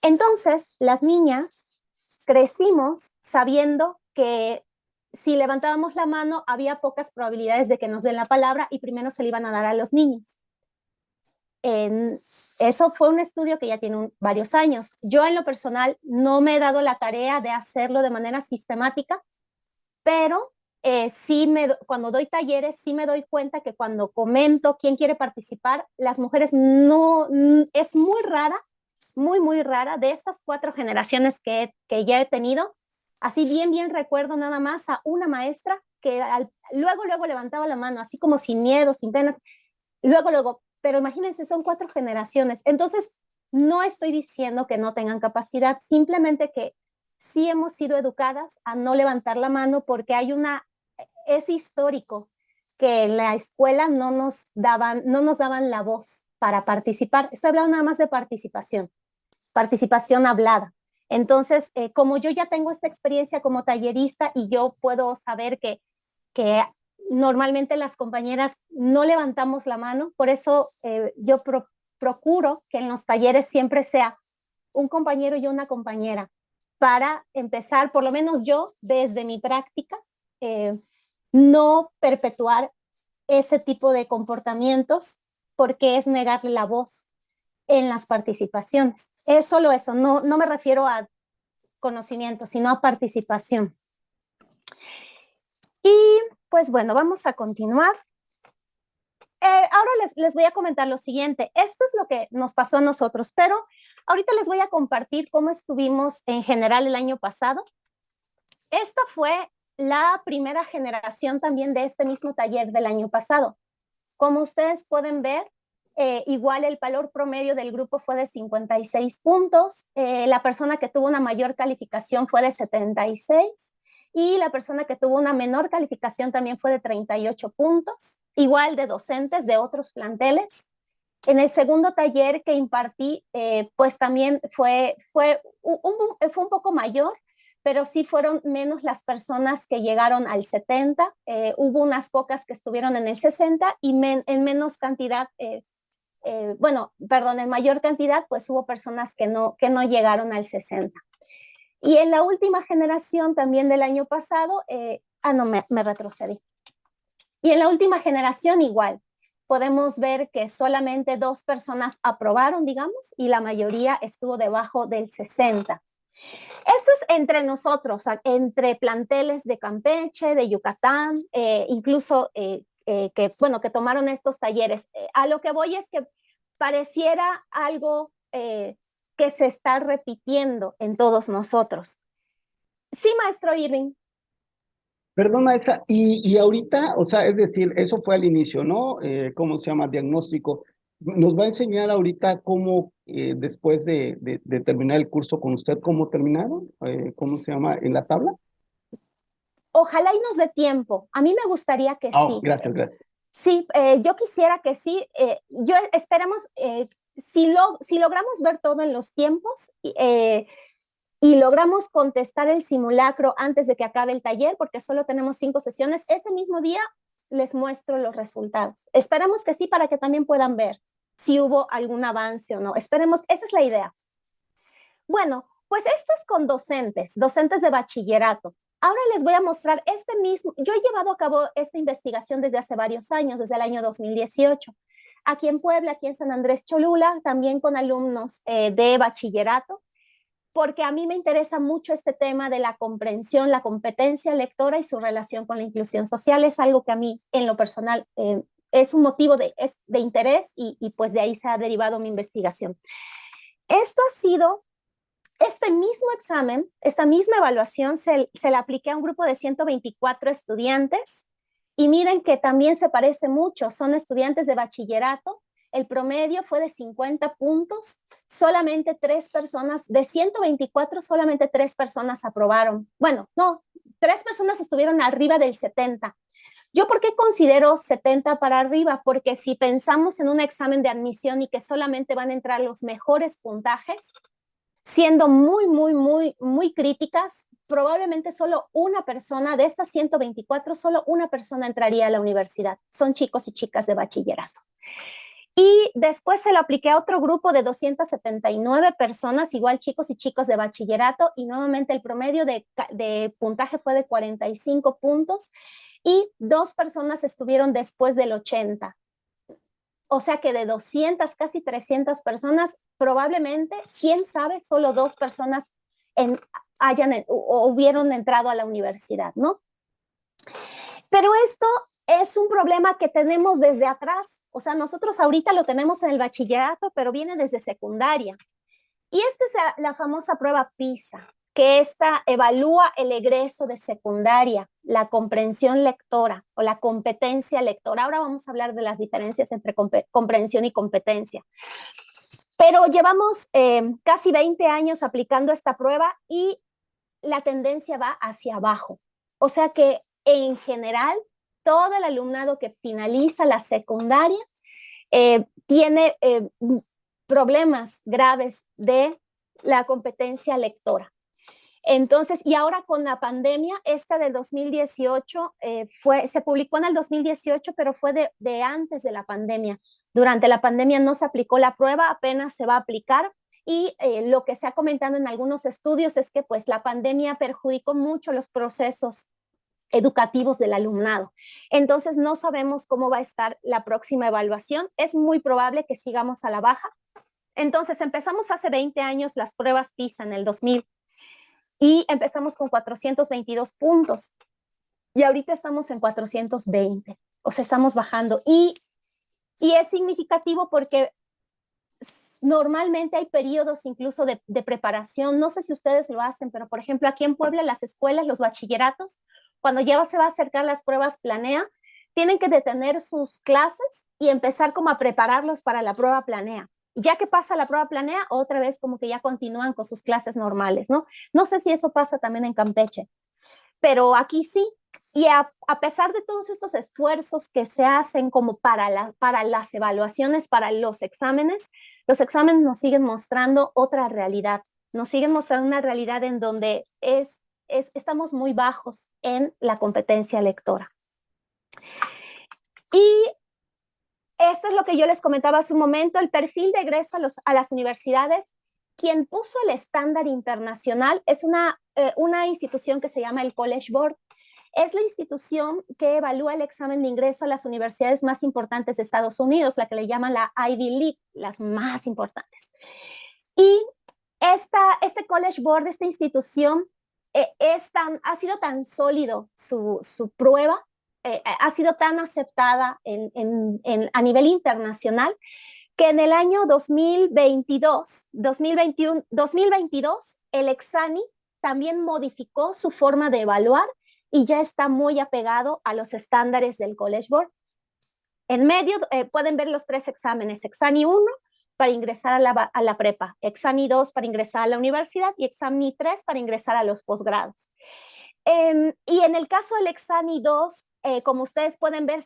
Entonces, las niñas crecimos sabiendo que si levantábamos la mano había pocas probabilidades de que nos den la palabra y primero se le iban a dar a los niños. Eso fue un estudio que ya tiene varios años. Yo en lo personal no me he dado la tarea de hacerlo de manera sistemática, pero cuando doy talleres sí me doy cuenta que cuando comento quién quiere participar, las mujeres no, es muy rara, muy rara, de estas 4 generaciones que ya he tenido, así bien recuerdo nada más a una maestra que luego levantaba la mano, así como sin miedo, sin penas, luego, pero imagínense, son 4 generaciones. Entonces, no estoy diciendo que no tengan capacidad, simplemente que sí hemos sido educadas a no levantar la mano porque es histórico que en la escuela no nos daban la voz para participar. Estoy hablando nada más de participación hablada. Entonces, como yo ya tengo esta experiencia como tallerista y yo puedo saber que normalmente las compañeras no levantamos la mano, por eso yo procuro que en los talleres siempre sea un compañero y una compañera para empezar, por lo menos yo, desde mi práctica, no perpetuar ese tipo de comportamientos porque es negarle la voz en las participaciones. Es solo eso, no me refiero a conocimiento, sino a participación. Y pues bueno, vamos a continuar. Ahora les voy a comentar lo siguiente. Esto es lo que nos pasó a nosotros, pero ahorita les voy a compartir cómo estuvimos en general el año pasado. Esta fue la primera generación también de este mismo taller del año pasado. Como ustedes pueden ver, igual el valor promedio del grupo fue de 56 puntos, la persona que tuvo una mayor calificación fue de 76 y la persona que tuvo una menor calificación también fue de 38 puntos, igual de docentes de otros planteles. En el segundo taller que impartí, pues también fue un poco mayor, pero sí fueron menos las personas que llegaron al 70, hubo unas pocas que estuvieron en el 60 y en menos cantidad, en mayor cantidad, pues hubo personas que no llegaron al 60. Y en la última generación también del año pasado, me retrocedí. Y en la última generación igual, podemos ver que solamente 2 personas aprobaron, digamos, y la mayoría estuvo debajo del 60. Esto es entre nosotros, entre planteles de Campeche, de Yucatán, incluso que tomaron estos talleres. A lo que voy es que pareciera algo que se está repitiendo en todos nosotros. Sí, maestro Irving. Perdona, esa, y ahorita, o sea, es decir, eso fue al inicio, ¿no? ¿Cómo se llama? Diagnóstico. Nos va a enseñar ahorita cómo, después de terminar el curso con usted, cómo terminaron, ¿cómo se llama? En la tabla. Ojalá y nos dé tiempo. A mí me gustaría que sí. Gracias. Sí, yo quisiera que sí. Esperemos, si logramos ver todo en los tiempos y logramos contestar el simulacro antes de que acabe el taller, porque solo tenemos 5 sesiones, ese mismo día les muestro los resultados. Esperemos que sí, para que también puedan ver si hubo algún avance o no. Esperemos, esa es la idea. Bueno, pues esto es con docentes de bachillerato. Ahora les voy a mostrar yo he llevado a cabo esta investigación desde hace varios años, desde el año 2018, aquí en Puebla, aquí en San Andrés Cholula, también con alumnos de bachillerato, porque a mí me interesa mucho este tema de la comprensión, la competencia lectora y su relación con la inclusión social. Es algo que a mí, en lo personal, es un motivo de interés y pues de ahí se ha derivado mi investigación. Esto ha sido, este mismo examen, esta misma evaluación se la apliqué a un grupo de 124 estudiantes y miren que también se parece mucho, son estudiantes de bachillerato. El promedio fue de 50 puntos, solamente 3 personas, de 124, solamente 3 personas aprobaron. Bueno, no, 3 personas estuvieron arriba del 70. ¿Yo por qué considero 70 para arriba? Porque si pensamos en un examen de admisión y que solamente van a entrar los mejores puntajes, siendo muy críticas, probablemente solo una persona de estas 124, solo una persona entraría a la universidad. Son chicos y chicas de bachillerato. Y después se lo apliqué a otro grupo de 279 personas, igual chicos y chicos de bachillerato, y nuevamente el promedio de puntaje fue de 45 puntos y 2 personas estuvieron después del 80. O sea que de 200, casi 300 personas, probablemente, quién sabe, solo 2 personas hubieron entrado a la universidad, ¿no? Pero esto es un problema que tenemos desde atrás. O sea, nosotros ahorita lo tenemos en el bachillerato, pero viene desde secundaria. Y esta es la famosa prueba PISA. que esta evalúa el egreso de secundaria, la comprensión lectora o la competencia lectora. Ahora vamos a hablar de las diferencias entre comprensión y competencia. Pero llevamos casi 20 años aplicando esta prueba y la tendencia va hacia abajo. O sea que en general, todo el alumnado que finaliza la secundaria tiene problemas graves de la competencia lectora. Entonces, y ahora con la pandemia, esta del 2018 se publicó en el 2018, pero fue de antes de la pandemia. Durante la pandemia no se aplicó la prueba, apenas se va a aplicar. Y lo que se ha comentado en algunos estudios es que pues la pandemia perjudicó mucho los procesos educativos del alumnado. Entonces no sabemos cómo va a estar la próxima evaluación. Es muy probable que sigamos a la baja. Entonces empezamos hace 20 años las pruebas PISA en el 2000 y empezamos con 422 puntos y ahorita estamos en 420, o sea, estamos bajando y es significativo porque normalmente hay periodos incluso de preparación, no sé si ustedes lo hacen, pero por ejemplo aquí en Puebla las escuelas, los bachilleratos, cuando ya se va a acercar las pruebas planea, tienen que detener sus clases y empezar como a prepararlos para la prueba planea. Ya que pasa la prueba planea, otra vez como que ya continúan con sus clases normales, ¿no? No sé si eso pasa también en Campeche, pero aquí sí. Y a pesar de todos estos esfuerzos que se hacen como para las evaluaciones, para los exámenes nos siguen mostrando otra realidad. Nos siguen mostrando una realidad en donde estamos muy bajos en la competencia lectora. Y esto es lo que yo les comentaba hace un momento, el perfil de egreso a las universidades. Quien puso el estándar internacional es una institución que se llama el College Board. Es la institución que evalúa el examen de ingreso a las universidades más importantes de Estados Unidos, la que le llaman la Ivy League, las más importantes. Y este College Board, esta institución, ha sido tan sólido su prueba, ha sido tan aceptada a nivel internacional, que en el año 2022, el Exani también modificó su forma de evaluar y ya está muy apegado a los estándares del College Board. En medio pueden ver los 3 exámenes, Exani 1 para ingresar a la prepa, Exani 2 para ingresar a la universidad y Exani 3 para ingresar a los posgrados. Y en el caso del Exani 2, como ustedes pueden ver,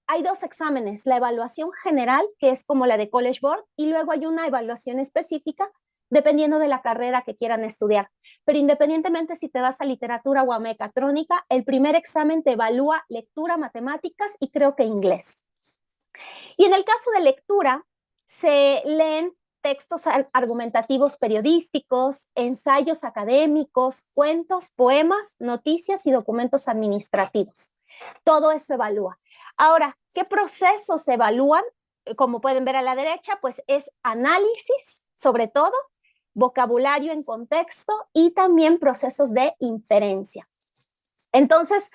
hay 2 exámenes, la evaluación general, que es como la de College Board, y luego hay una evaluación específica, dependiendo de la carrera que quieran estudiar. Pero independientemente si te vas a literatura o a mecatrónica, el primer examen te evalúa lectura, matemáticas y creo que inglés. Y en el caso de lectura, se leen textos argumentativos periodísticos, ensayos académicos, cuentos, poemas, noticias y documentos administrativos. Todo eso evalúa. Ahora, ¿qué procesos se evalúan? Como pueden ver a la derecha, pues es análisis, sobre todo, vocabulario en contexto y también procesos de inferencia. Entonces,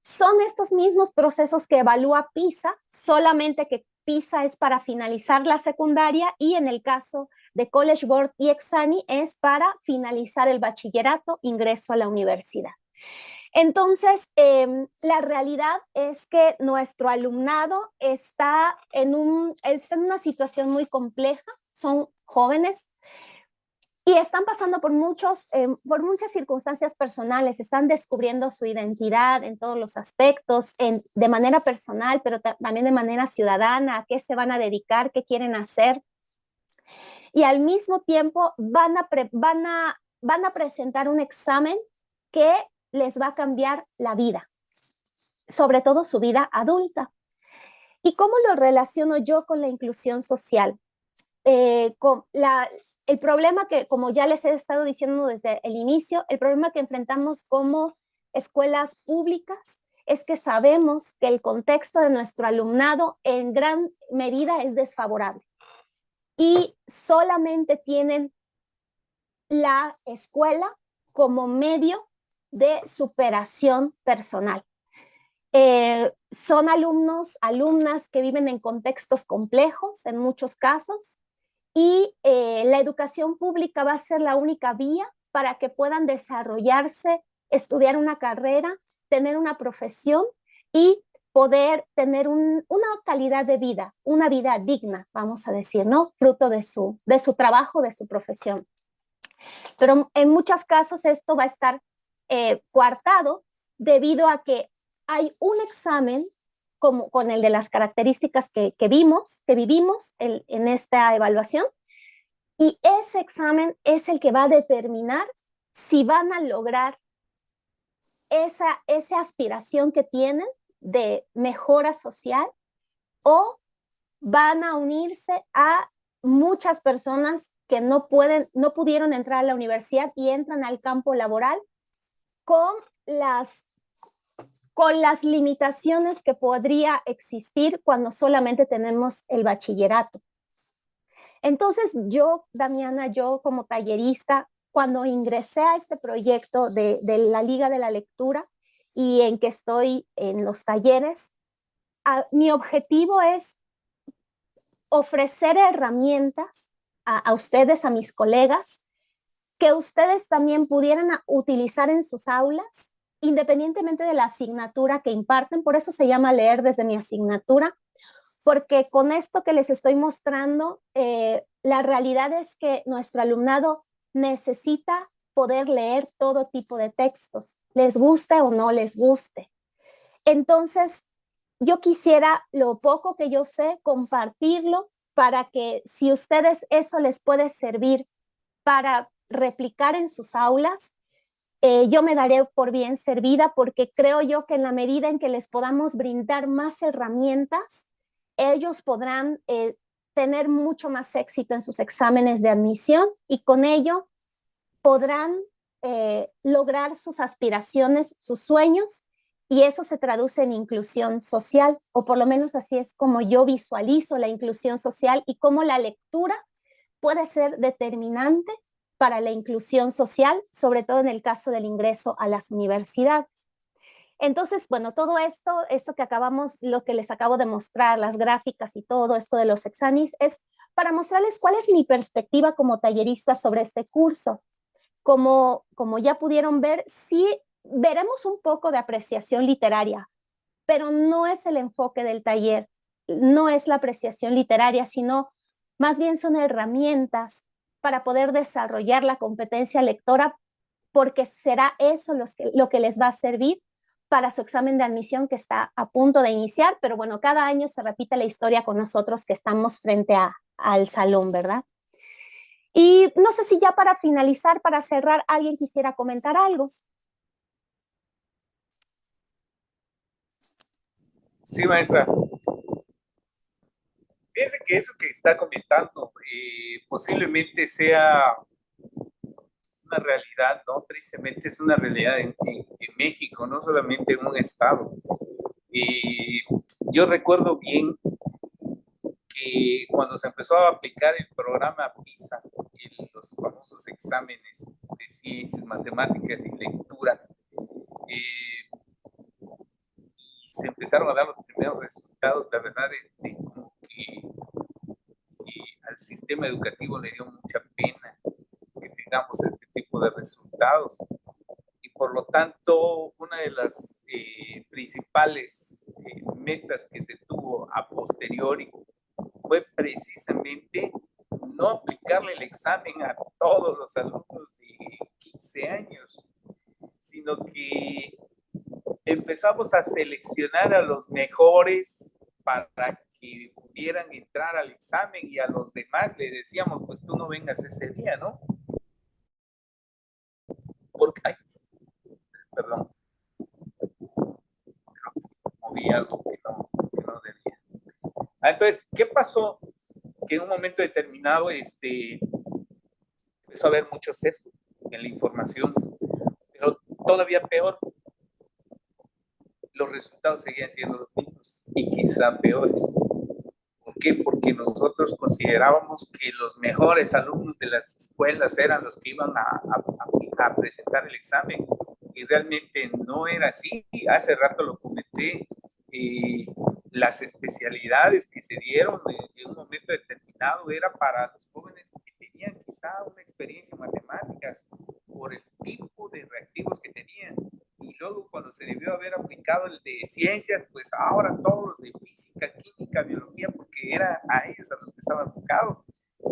son estos mismos procesos que evalúa PISA, solamente que PISA es para finalizar la secundaria y en el caso de College Board y Exani es para finalizar el bachillerato, ingreso a la universidad. Entonces, la realidad es que nuestro alumnado está en una situación muy compleja, son jóvenes y están pasando por muchas circunstancias personales, están descubriendo su identidad en todos los aspectos, de manera personal, pero también de manera ciudadana, a qué se van a dedicar, qué quieren hacer. Y al mismo tiempo van a presentar un examen que les va a cambiar la vida, sobre todo su vida adulta. ¿Y cómo lo relaciono yo con la inclusión social? El problema que, como ya les he estado diciendo desde el inicio, el problema que enfrentamos como escuelas públicas es que sabemos que el contexto de nuestro alumnado en gran medida es desfavorable y solamente tienen la escuela como medio de superación personal. Son alumnas que viven en contextos complejos en muchos casos y la educación pública va a ser la única vía para que puedan desarrollarse, estudiar una carrera, tener una profesión y poder tener una calidad de vida, una vida digna, vamos a decir, ¿no? Fruto de su trabajo, de su profesión. Pero en muchos casos esto va a estar coartado debido a que hay un examen como con el de las características que vivimos en esta evaluación, y ese examen es el que va a determinar si van a lograr esa aspiración que tienen de mejora social o van a unirse a muchas personas que no pudieron entrar a la universidad y entran al campo laboral con las limitaciones que podría existir cuando solamente tenemos el bachillerato. Entonces yo, Damiana, yo como tallerista, cuando ingresé a este proyecto de la Liga de la Lectura y en que estoy en los talleres, mi objetivo es ofrecer herramientas a ustedes, a mis colegas, que ustedes también pudieran utilizar en sus aulas, independientemente de la asignatura que imparten. Por eso se llama Leer desde mi asignatura, porque con esto que les estoy mostrando, la realidad es que nuestro alumnado necesita poder leer todo tipo de textos, les guste o no les guste. Entonces, yo quisiera, lo poco que yo sé, compartirlo para que si ustedes eso les puede servir para replicar en sus aulas, yo me daré por bien servida, porque creo yo que en la medida en que les podamos brindar más herramientas, ellos podrán tener mucho más éxito en sus exámenes de admisión y con ello podrán lograr sus aspiraciones, sus sueños, y eso se traduce en inclusión social, o por lo menos así es como yo visualizo la inclusión social y cómo la lectura puede ser determinante para la inclusión social, sobre todo en el caso del ingreso a las universidades. Entonces, bueno, todo esto que lo que les acabo de mostrar, las gráficas y todo esto de los exámenes, es para mostrarles cuál es mi perspectiva como tallerista sobre este curso. Como ya pudieron ver, sí veremos un poco de apreciación literaria, pero no es el enfoque del taller, no es la apreciación literaria, sino más bien son herramientas para poder desarrollar la competencia lectora, porque será eso lo que les va a servir para su examen de admisión que está a punto de iniciar, pero bueno, cada año se repite la historia con nosotros que estamos frente al salón, ¿verdad? Y no sé si ya para finalizar, para cerrar, alguien quisiera comentar algo. Sí, maestra. Fíjense que eso que está comentando posiblemente sea una realidad, ¿no? Tristemente es una realidad en México, no solamente en un estado. Y yo recuerdo bien que cuando se empezó a aplicar el programa PISA, los famosos exámenes de ciencias, matemáticas y lectura, se empezaron a dar los primeros resultados, la verdad es como que al sistema educativo le dio mucha pena que tengamos este tipo de resultados. Y por lo tanto, una de las principales metas que se tuvo a posteriori fue precisamente no aplicarle el examen a todos los alumnos de 15 años, sino que empezamos a seleccionar a los mejores para que pudieran entrar al examen, y a los demás le decíamos, pues tú no vengas ese día, ¿no? Porque, perdón, creo que moví algo que no debía. Entonces, ¿qué pasó? Que en un momento determinado empezó a haber mucho sesgo en la información, pero todavía peor, los resultados seguían siendo los mismos y quizá peores. ¿Por qué? Porque nosotros considerábamos que los mejores alumnos de las escuelas eran los que iban a presentar el examen, y realmente no era así. Hace rato lo comenté, las especialidades que se dieron en un momento determinado era para los jóvenes que tenían quizá una experiencia en matemáticas por aplicado el de ciencias, pues ahora todos los de física, química, biología, porque era a ellos a los que estaba enfocado.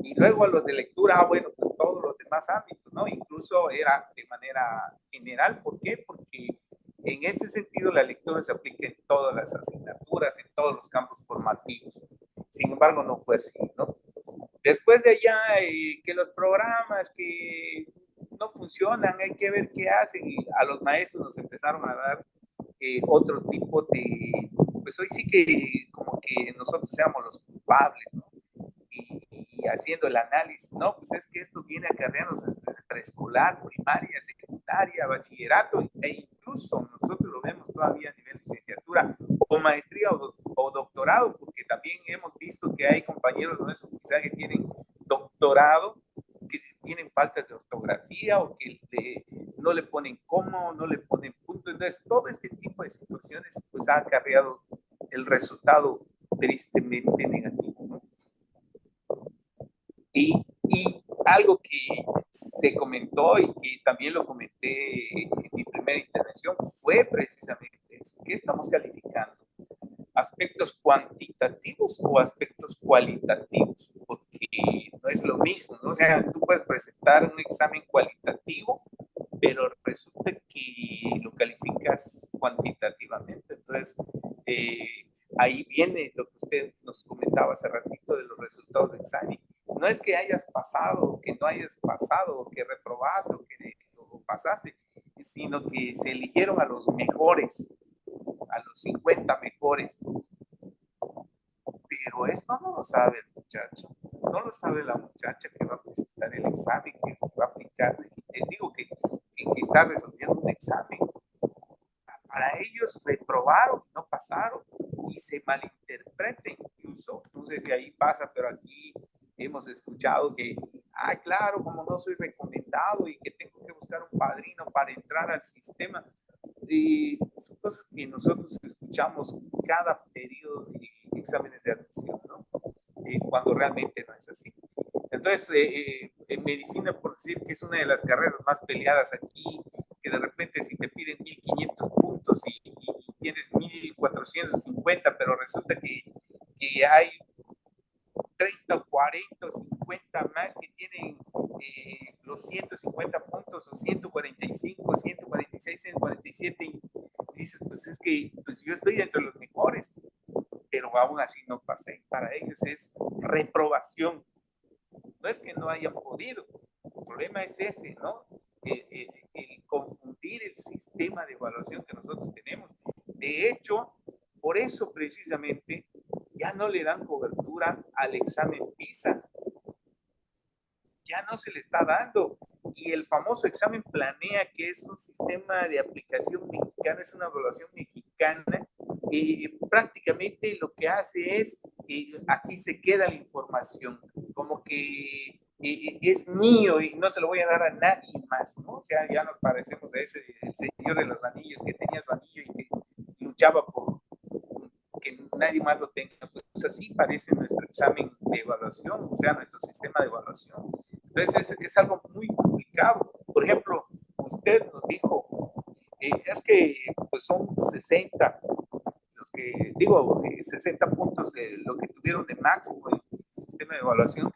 Y luego a los de lectura, bueno, pues todos los demás ámbitos, ¿no? Incluso era de manera general. ¿Por qué? Porque en este sentido la lectura se aplica en todas las asignaturas, en todos los campos formativos. Sin embargo, no fue así, ¿no? Después de allá, que los programas que no funcionan, hay que ver qué hacen, y a los maestros nos empezaron a dar otro tipo de, pues hoy sí que como que nosotros seamos los culpables, ¿no? Y haciendo el análisis, no, pues es que esto viene acarreándose desde preescolar, primaria, secundaria, bachillerato, e incluso nosotros lo vemos todavía a nivel de licenciatura o maestría o doctorado, porque también hemos visto que hay compañeros nuestros quizá que tienen doctorado, que tienen faltas de ortografía o que no le ponen coma, no le ponen punto. Entonces, todo este tipo de situaciones pues ha acarreado el resultado tristemente negativo, ¿no? Y algo que se comentó y que también lo comenté en mi primera intervención fue precisamente eso. ¿Qué estamos calificando? ¿Aspectos cuantitativos o aspectos cualitativos? Porque no es lo mismo, ¿no? O sea, tú puedes presentar un examen cualitativo, pero resulta que lo calificas cuantitativamente. Entonces, ahí viene lo que usted nos comentaba hace ratito de los resultados del examen. No es que hayas pasado, que no hayas pasado, que reprobaste o que o pasaste, sino que se eligieron a los mejores, a los 50 mejores. Pero esto no lo sabe el muchacho, no lo sabe la muchacha que va a presentar el examen, que va a aplicar, digo que está resolviendo un examen. Para ellos reprobaron, no pasaron, y se malinterpreta incluso. No sé si ahí pasa, pero aquí hemos escuchado que, claro, como no soy recomendado y que tengo que buscar un padrino para entrar al sistema. Son cosas que nosotros escuchamos cada periodo de exámenes de admisión, ¿no? Cuando realmente no es así. Entonces, en medicina, por decir que es una de las carreras más peleadas aquí, que de repente si te piden 1500 puntos y tienes 1450, pero resulta que hay 30, 40, 50 más que tienen los 150 puntos, o 145, 146, 147, y dices, pues es que pues yo estoy entre los mejores, pero aún así no pasé. Para ellos es reprobación. No es que no hayan podido, el problema es ese, ¿no? El confundir el sistema de evaluación que nosotros tenemos. De hecho, por eso precisamente ya no le dan cobertura al examen PISA. Ya no se le está dando. Y el famoso examen Planea, que es un sistema de aplicación mexicana, es una evaluación mexicana, prácticamente lo que hace es, aquí se queda la información, como que es mío y no se lo voy a dar a nadie más, ¿no? O sea, ya nos parecemos a ese, el señor de los anillos, que tenía su anillo y que luchaba por que nadie más lo tenga. Pues así parece nuestro examen de evaluación, o sea, nuestro sistema de evaluación. Entonces es algo muy complicado. Por ejemplo, usted nos dijo, es que pues son 60, los que, digo, 60 puntos de lo que tuvieron de máximo en el sistema de evaluación.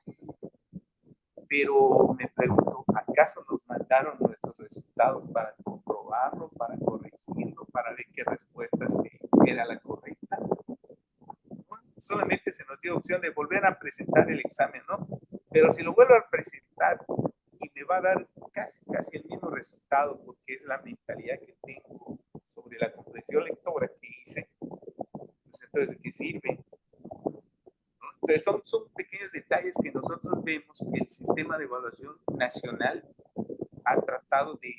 Pero me pregunto, ¿acaso nos mandaron nuestros resultados para comprobarlo, para corregirlo, para ver qué respuesta era la correcta? Solamente se nos dio opción de volver a presentar el examen, ¿no? Pero si lo vuelvo a presentar y me va a dar casi el mismo resultado, porque es la mentalidad que tengo sobre la comprensión lectora que hice, pues entonces, ¿de qué sirve? Entonces son pequeños detalles que nosotros vemos que el sistema de evaluación nacional ha tratado de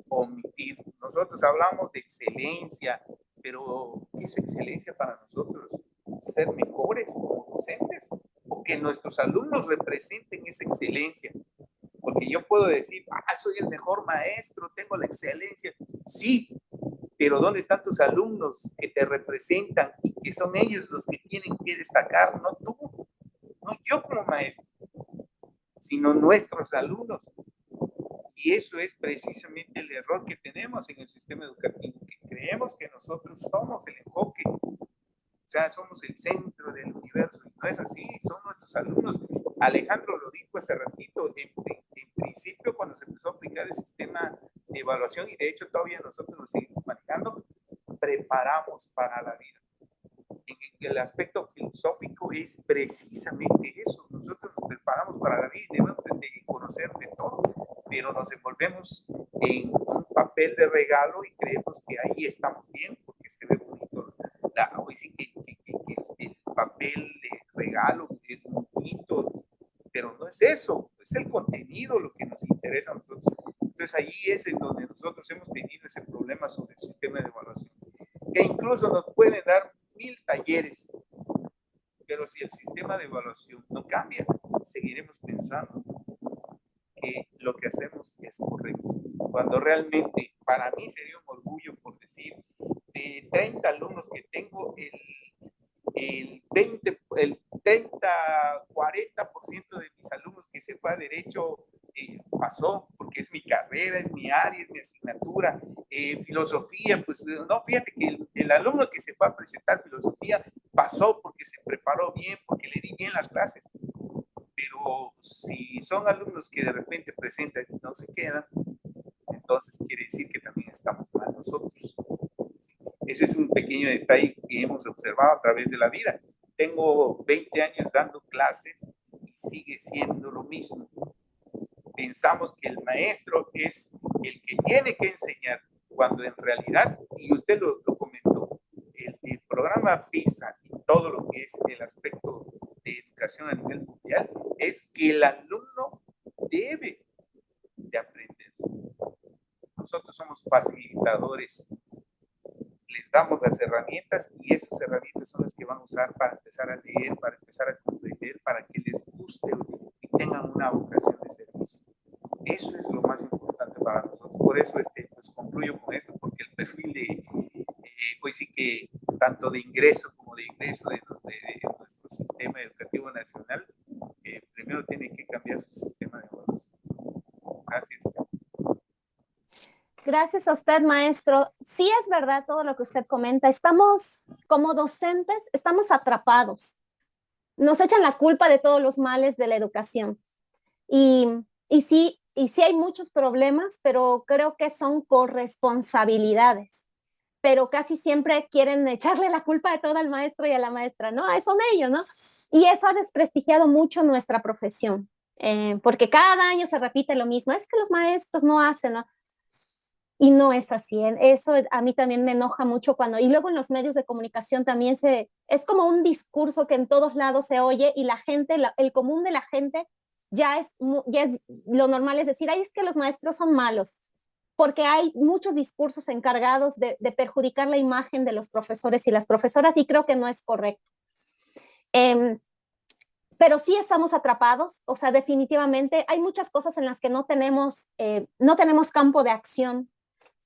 omitir. Nosotros hablamos de excelencia, pero ¿qué es excelencia para nosotros? ¿Ser mejores como docentes? ¿O que nuestros alumnos representen esa excelencia? Porque yo puedo decir, soy el mejor maestro, tengo la excelencia. Sí, pero ¿dónde están tus alumnos que te representan y que son ellos los que tienen que destacar? No tú, no yo como maestro, sino nuestros alumnos. Y eso es precisamente el error que tenemos en el sistema educativo que creemos que nosotros somos el enfoque, o sea, somos el centro del universo, y no es así, son nuestros alumnos. Alejandro lo dijo hace ratito, en principio cuando se empezó a aplicar el sistema de evaluación, y de hecho todavía nosotros lo seguimos manejando, preparamos para la vida. En el aspecto filosófico es precisamente eso, nosotros nos preparamos para la vida y debemos de conocer de todo, pero nos envolvemos en un papel de regalo y creemos que ahí estamos bien porque se ve bonito. Hoy sí que el papel de regalo es bonito, pero no es eso, es el contenido lo que nos interesa a nosotros. Entonces ahí es en donde nosotros hemos tenido ese problema sobre el sistema de evaluación, que incluso nos pueden dar 1000 talleres, pero si el sistema de evaluación no cambia, seguiremos pensando que lo que hacemos es correcto. Cuando realmente, para mí sería un orgullo por decir, de 30 alumnos que tengo, el 30, 40% de mis alumnos que se fue a Derecho pasó, porque es mi carrera, es mi área, es mi asignatura. Filosofía, pues no, fíjate que el alumno que se fue a presentar filosofía pasó porque se preparó bien, porque le di bien las clases. Pero si son alumnos que de repente presentan y no se quedan, entonces quiere decir que también estamos mal nosotros. Ese es un pequeño detalle que hemos observado a través de la vida. Tengo 20 años dando clases y sigue siendo lo mismo. Pensamos que el maestro es el que tiene que enseñar, cuando en realidad, y usted lo comentó, el programa PISA y todo lo que es el aspecto de educación a nivel mundial es que el alumno debe de aprender. Nosotros somos facilitadores, les damos las herramientas y esas herramientas son las que van a usar para empezar a leer, para empezar a comprender, para que les guste y tengan una vocación de servicio. Eso es lo más importante para nosotros. Por eso pues concluyo con esto, porque el perfil de, pues sí que tanto de ingreso como de ingreso de nuestro sistema educativo nacional, primero tiene que cambiar su sistema de evaluación. Gracias. Gracias a usted, maestro. Sí es verdad todo lo que usted comenta. Estamos, como docentes, estamos atrapados. Nos echan la culpa de todos los males de la educación. Y sí hay muchos problemas, pero creo que son corresponsabilidades. Pero casi siempre quieren echarle la culpa de todo al maestro y a la maestra. No, son ellos, ¿no? Y eso ha desprestigiado mucho nuestra profesión, porque cada año se repite lo mismo. Es que los maestros no hacen, ¿no? Y no es así. Eso a mí también me enoja mucho cuando, y luego en los medios de comunicación también es como un discurso que en todos lados se oye y la gente, el común de la gente ya es lo normal, es decir, ay, es que los maestros son malos, porque hay muchos discursos encargados de perjudicar la imagen de los profesores y las profesoras, y creo que no es correcto. Pero sí estamos atrapados, o sea, definitivamente hay muchas cosas en las que no tenemos campo de acción.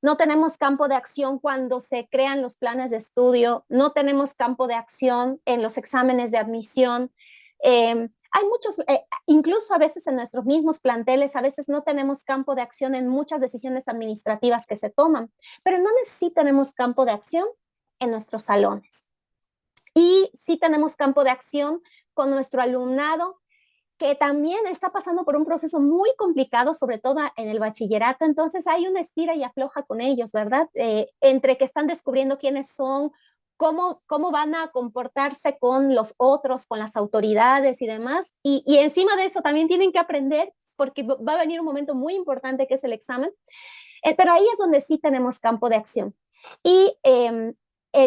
No tenemos campo de acción cuando se crean los planes de estudio, no tenemos campo de acción en los exámenes de admisión. Hay muchos, incluso a veces en nuestros mismos planteles, a veces no tenemos campo de acción en muchas decisiones administrativas que se toman, pero no sí tenemos campo de acción en nuestros salones. Y sí tenemos campo de acción con nuestro alumnado, que también está pasando por un proceso muy complicado, sobre todo en el bachillerato. Entonces hay una estira y afloja con ellos, ¿verdad? Entre que están descubriendo quiénes son, cómo van a comportarse con los otros, con las autoridades y demás. Y encima de eso también tienen que aprender, porque va a venir un momento muy importante que es el examen. Pero ahí es donde sí tenemos campo de acción. Y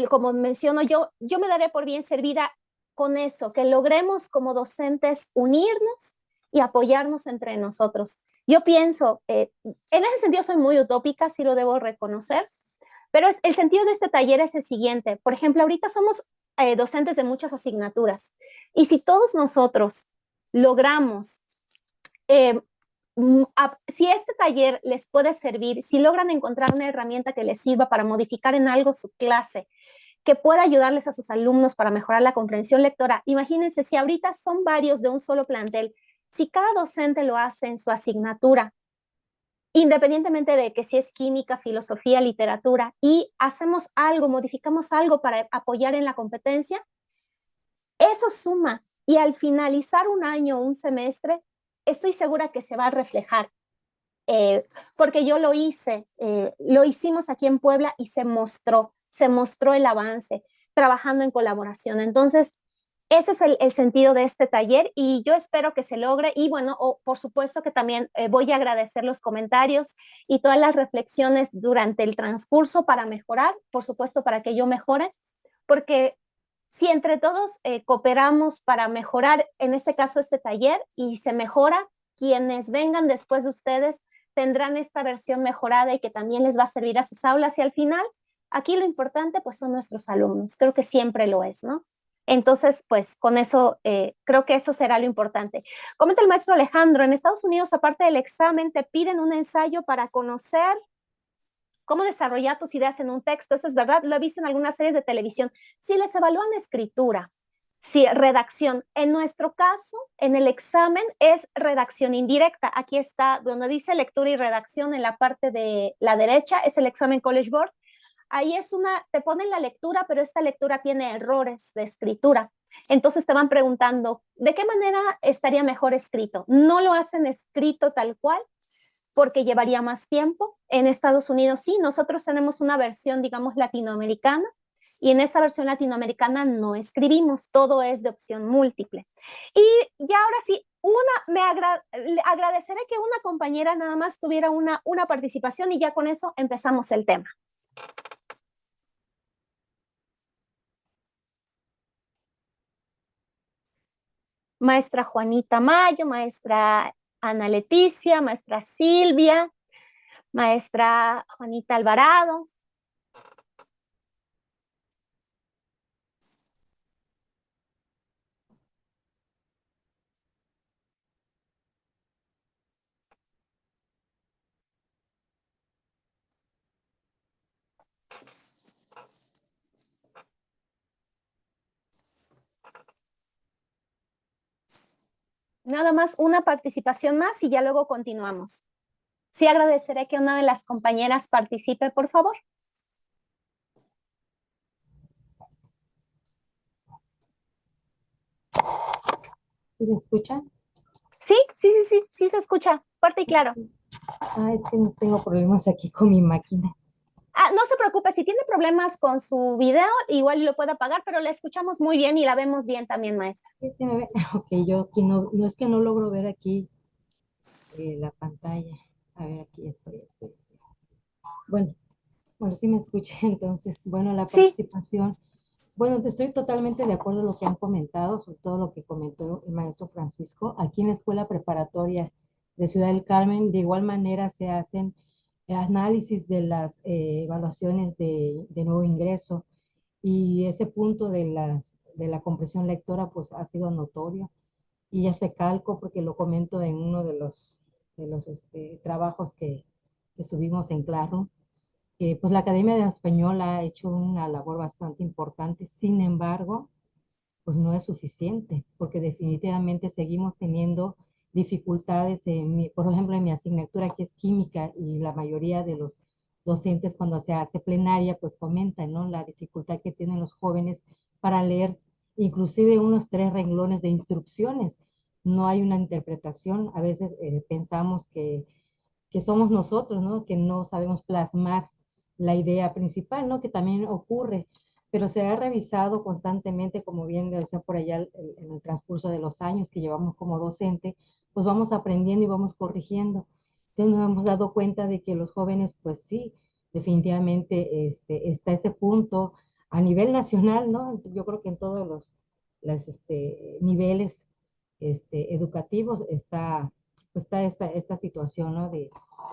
como menciono, yo me daré por bien servida con eso, que logremos como docentes unirnos y apoyarnos entre nosotros. Yo pienso, en ese sentido soy muy utópica, sí lo debo reconocer, pero el sentido de este taller es el siguiente. Por ejemplo, ahorita somos docentes de muchas asignaturas, y si todos nosotros logramos, si este taller les puede servir, si logran encontrar una herramienta que les sirva para modificar en algo su clase, que pueda ayudarles a sus alumnos para mejorar la comprensión lectora. Imagínense, si ahorita son varios de un solo plantel, si cada docente lo hace en su asignatura, independientemente de que si es química, filosofía, literatura, y hacemos algo, modificamos algo para apoyar en la competencia, eso suma. Y al finalizar un año o un semestre, estoy segura que se va a reflejar. Porque yo lo hice, lo hicimos aquí en Puebla y se mostró el avance, trabajando en colaboración. Entonces, ese es el sentido de este taller y yo espero que se logre. Y bueno, por supuesto que también voy a agradecer los comentarios y todas las reflexiones durante el transcurso para mejorar, por supuesto, para que yo mejore, porque si entre todos cooperamos para mejorar, en este caso, este taller, y se mejora, quienes vengan después de ustedes tendrán esta versión mejorada y que también les va a servir a sus aulas. Y al final, aquí lo importante pues son nuestros alumnos. Creo que siempre lo es, ¿no? Entonces, pues con eso, creo que eso será lo importante. Comenta el maestro Alejandro, en Estados Unidos, aparte del examen, te piden un ensayo para conocer cómo desarrollar tus ideas en un texto. Eso es verdad, lo he visto en algunas series de televisión. Si les evalúan escritura, si redacción, en nuestro caso, en el examen es redacción indirecta. Aquí está donde dice lectura y redacción en la parte de la derecha, es el examen College Board. Ahí te ponen la lectura, pero esta lectura tiene errores de escritura. Entonces te van preguntando, ¿de qué manera estaría mejor escrito? No lo hacen escrito tal cual, porque llevaría más tiempo. En Estados Unidos sí, nosotros tenemos una versión, digamos, latinoamericana, y en esa versión latinoamericana no escribimos, todo es de opción múltiple. Y ya ahora sí, agradeceré que una compañera nada más tuviera una participación y ya con eso empezamos el tema. Maestra Juanita Mayo, maestra Ana Leticia, maestra Silvia, maestra Juanita Alvarado. Nada más una participación más y ya luego continuamos. Sí, agradeceré que una de las compañeras participe, por favor. ¿Sí me escuchan? Sí se escucha, fuerte y claro. Es que no tengo problemas aquí con mi máquina. No se preocupe, si tiene problemas con su video, igual lo puede apagar, pero la escuchamos muy bien y la vemos bien también, maestra. ¿Sí me ve? Ok, yo aquí no es que no logro ver aquí la pantalla. A ver, aquí estoy. Bueno, sí me escuché, entonces, bueno, la Sí. participación. Bueno, estoy totalmente de acuerdo en lo que han comentado, sobre todo lo que comentó el maestro Francisco. Aquí en la Escuela Preparatoria de Ciudad del Carmen, de igual manera se hacen análisis de las evaluaciones de nuevo ingreso, y ese punto de la comprensión lectora pues ha sido notorio, y ya recalco porque lo comento en uno de los trabajos que subimos en Claro, que pues la Academia de Español ha hecho una labor bastante importante. Sin embargo, pues no es suficiente, porque definitivamente seguimos teniendo dificultades por ejemplo, en mi asignatura que es química, y la mayoría de los docentes cuando se hace plenaria pues comentan, ¿no?, la dificultad que tienen los jóvenes para leer inclusive unos 3 renglones de instrucciones. No hay una interpretación. A veces pensamos que somos nosotros, ¿no?, que no sabemos plasmar la idea principal, ¿no?, que también ocurre, pero se ha revisado constantemente, como bien decía por allá, en el transcurso de los años que llevamos como docente, pues vamos aprendiendo y vamos corrigiendo. Entonces nos hemos dado cuenta de que los jóvenes, pues sí, definitivamente está ese punto a nivel nacional, ¿no? Yo creo que en todos los niveles educativos está esta situación, ¿no?,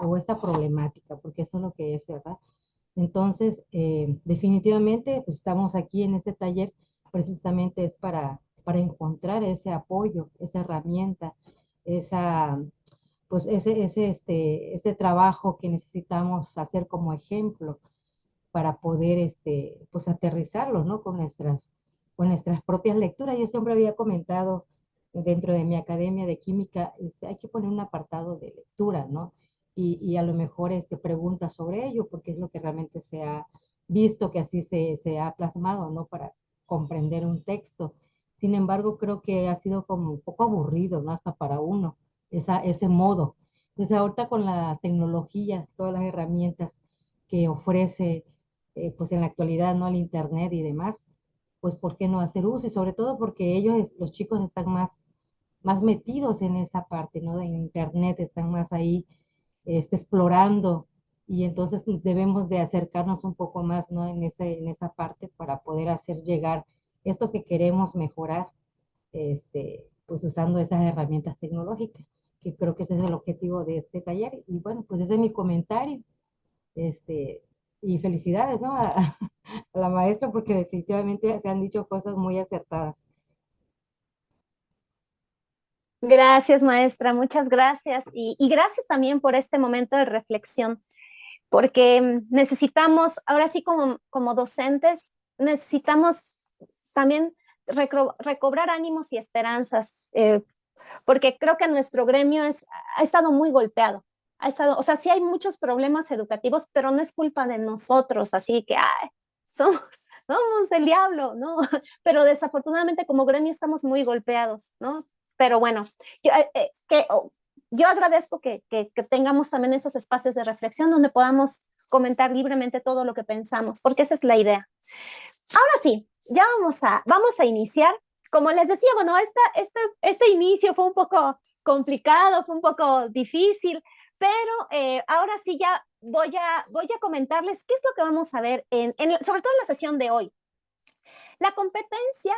o esta problemática, porque eso es lo que es, ¿verdad? Entonces, definitivamente, pues estamos aquí en este taller, precisamente es para encontrar ese apoyo, esa herramienta, pues ese trabajo que necesitamos hacer como ejemplo para poder, pues aterrizarlo, ¿no?, con nuestras propias lecturas. Yo siempre había comentado dentro de mi academia de química, hay que poner un apartado de lectura, ¿no? y a lo mejor preguntas sobre ello, porque es lo que realmente se ha visto que así se ha plasmado, ¿no? Para comprender un texto. Sin embargo, creo que ha sido como un poco aburrido, ¿no? Hasta para uno, ese modo. Entonces, ahorita con la tecnología, todas las herramientas que ofrece, pues en la actualidad, ¿no? El Internet y demás, pues ¿por qué no hacer uso? Y sobre todo porque ellos, los chicos, están más metidos en esa parte, ¿no? En Internet, están más ahí explorando, y entonces debemos de acercarnos un poco más, ¿no? En esa parte para poder hacer llegar esto que queremos mejorar, pues usando esas herramientas tecnológicas, que creo que ese es el objetivo de este taller. Y bueno, pues ese es mi comentario, y felicidades, ¿no? A la maestra, porque definitivamente se han dicho cosas muy acertadas. Gracias, maestra, muchas gracias. Y gracias también por este momento de reflexión, porque necesitamos, ahora sí como docentes, necesitamos también recobrar ánimos y esperanzas, porque creo que nuestro gremio ha estado muy golpeado. O sea, sí hay muchos problemas educativos, pero no es culpa de nosotros, así que somos, somos el diablo, ¿no? Pero desafortunadamente como gremio estamos muy golpeados, ¿no? Pero bueno, yo agradezco que tengamos también esos espacios de reflexión donde podamos comentar libremente todo lo que pensamos, porque esa es la idea. Ahora sí, ya vamos a iniciar. Como les decía, bueno, este inicio fue un poco complicado, fue un poco difícil, pero ahora sí ya voy a comentarles qué es lo que vamos a ver, sobre todo en la sesión de hoy. La competencia,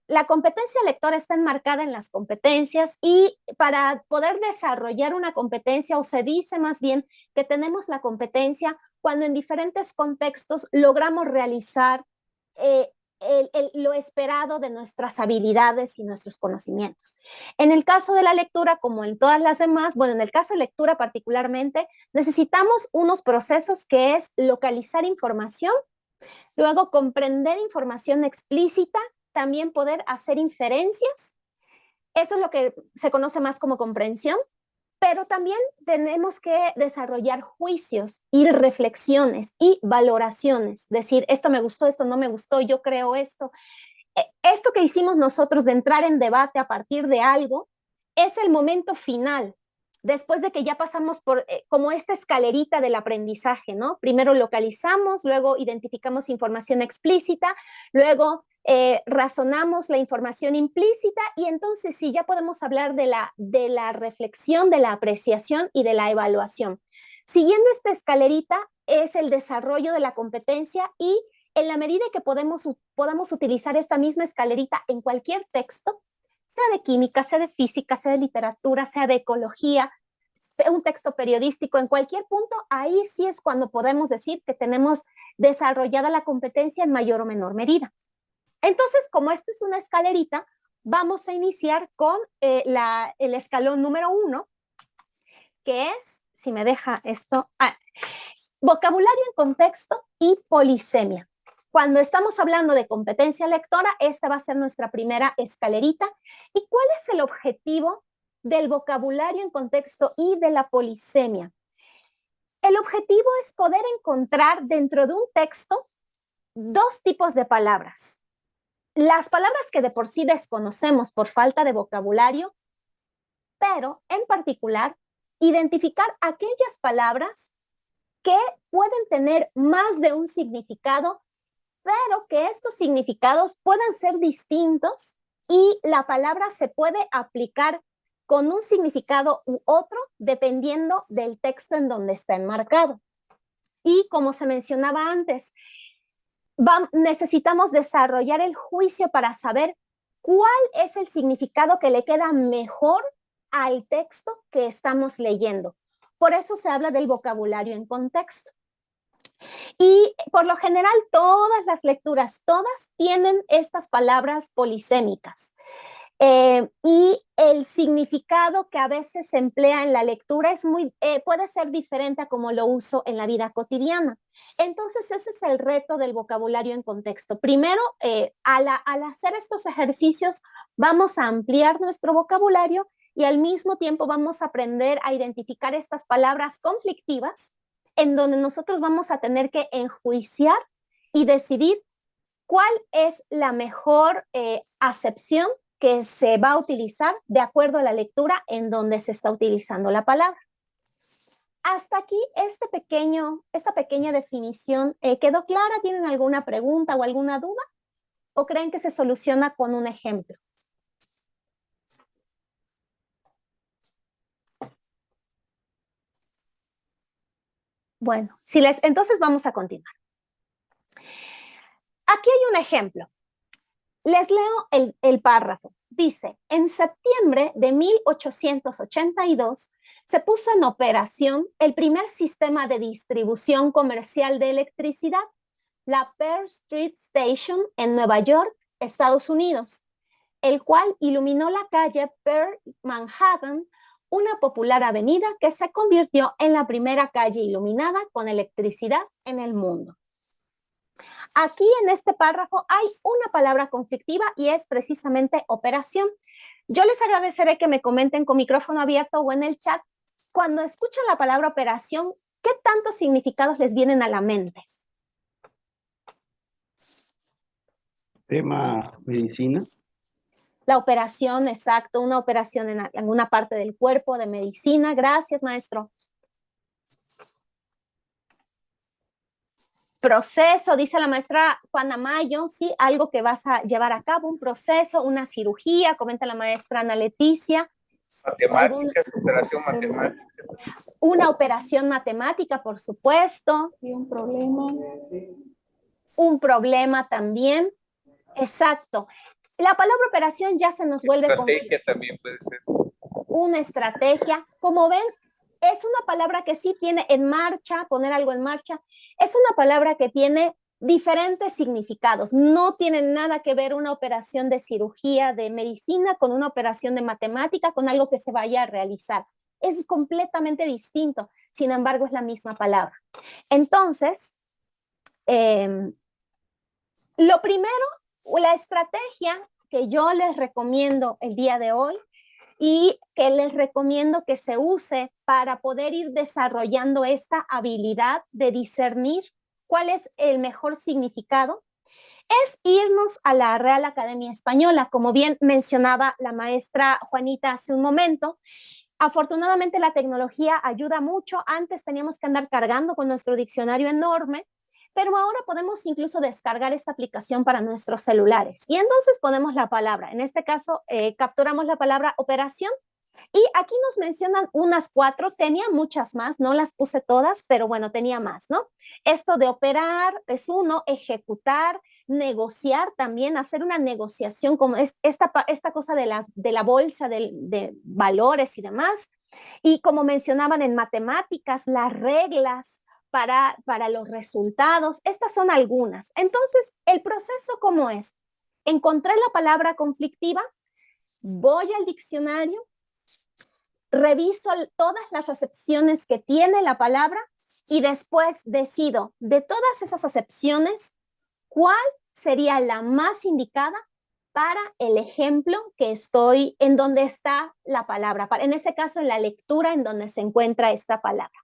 la competencia lectora está enmarcada en las competencias, y para poder desarrollar una competencia, o se dice más bien que tenemos la competencia cuando en diferentes contextos logramos realizar lo esperado de nuestras habilidades y nuestros conocimientos. En el caso de la lectura, como en todas las demás, bueno, en el caso de lectura particularmente, necesitamos unos procesos que es localizar información, luego comprender información explícita, también poder hacer inferencias. Eso es lo que se conoce más como comprensión, pero también tenemos que desarrollar juicios y reflexiones y valoraciones, decir, esto me gustó, esto no me gustó, yo creo esto. Esto que hicimos nosotros de entrar en debate a partir de algo es el momento final, después de que ya pasamos por como esta escalerita del aprendizaje, ¿no? Primero localizamos, luego identificamos información explícita, luego razonamos la información implícita, y entonces sí, ya podemos hablar de la reflexión, de la apreciación y de la evaluación. Siguiendo esta escalerita es el desarrollo de la competencia, y en la medida que podamos utilizar esta misma escalerita en cualquier texto, sea de química, sea de física, sea de literatura, sea de ecología, un texto periodístico, en cualquier punto, ahí sí es cuando podemos decir que tenemos desarrollada la competencia en mayor o menor medida. Entonces, como esta es una escalerita, vamos a iniciar con el escalón número 1, que es, si me deja esto, vocabulario en contexto y polisemia. Cuando estamos hablando de competencia lectora, esta va a ser nuestra primera escalerita. ¿Y cuál es el objetivo del vocabulario en contexto y de la polisemia? El objetivo es poder encontrar dentro de un texto dos tipos de palabras. Las palabras que de por sí desconocemos por falta de vocabulario, pero en particular identificar aquellas palabras que pueden tener más de un significado, pero que estos significados puedan ser distintos y la palabra se puede aplicar con un significado u otro dependiendo del texto en donde está enmarcado. Y como se mencionaba antes, necesitamos desarrollar el juicio para saber cuál es el significado que le queda mejor al texto que estamos leyendo. Por eso se habla del vocabulario en contexto. Y por lo general todas las lecturas, todas tienen estas palabras polisémicas. Y el significado que a veces se emplea en la lectura puede ser diferente a como lo uso en la vida cotidiana. Entonces ese es el reto del vocabulario en contexto. Primero, al hacer estos ejercicios, vamos a ampliar nuestro vocabulario, y al mismo tiempo vamos a aprender a identificar estas palabras conflictivas en donde nosotros vamos a tener que enjuiciar y decidir cuál es la mejor acepción que se va a utilizar de acuerdo a la lectura en donde se está utilizando la palabra. Hasta aquí esta pequeña definición ¿quedó clara? ¿Tienen alguna pregunta o alguna duda? ¿O creen que se soluciona con un ejemplo? Bueno, entonces vamos a continuar. Aquí hay un ejemplo. Les leo el párrafo. Dice, en septiembre de 1882 se puso en operación el primer sistema de distribución comercial de electricidad, la Pearl Street Station en Nueva York, Estados Unidos, el cual iluminó la calle Pearl Manhattan, una popular avenida que se convirtió en la primera calle iluminada con electricidad en el mundo. Aquí en este párrafo hay una palabra conflictiva y es precisamente operación. Yo les agradeceré que me comenten con micrófono abierto o en el chat. Cuando escuchan la palabra operación, ¿qué tantos significados les vienen a la mente? Tema medicina. La operación, exacto, una operación en alguna parte del cuerpo de medicina. Gracias, maestro. Proceso, dice la maestra Juana Mayo, sí, algo que vas a llevar a cabo, un proceso, una cirugía, comenta la maestra Ana Leticia. Matemáticas, operación matemática. Una operación matemática, por supuesto. Y un problema. Un problema también. Exacto. La palabra operación ya se nos vuelve estrategia también puede ser. Una estrategia. Como ven, es una palabra que sí tiene en marcha, poner algo en marcha. Es una palabra que tiene diferentes significados. No tiene nada que ver una operación de cirugía, de medicina, con una operación de matemática, con algo que se vaya a realizar. Es completamente distinto. Sin embargo, es la misma palabra. Entonces, lo primero, la estrategia que yo les recomiendo el día de hoy y que les recomiendo que se use para poder ir desarrollando esta habilidad de discernir cuál es el mejor significado, es irnos a la Real Academia Española, como bien mencionaba la maestra Juanita hace un momento. Afortunadamente la tecnología ayuda mucho. Antes teníamos que andar cargando con nuestro diccionario enorme, pero ahora podemos incluso descargar esta aplicación para nuestros celulares. Y entonces ponemos la palabra, en este caso capturamos la palabra operación y aquí nos mencionan unas 4, tenía muchas más, no las puse todas, pero bueno, tenía más, ¿no? Esto de operar es uno, ejecutar, negociar también, hacer una negociación, como es esta cosa de la bolsa de valores y demás. Y como mencionaban en matemáticas, las reglas para los resultados, estas son algunas. Entonces, ¿el proceso cómo es? Encontré la palabra conflictiva, voy al diccionario, reviso todas las acepciones que tiene la palabra y después decido de todas esas acepciones cuál sería la más indicada para el ejemplo que estoy, en donde está la palabra, en este caso en la lectura en donde se encuentra esta palabra.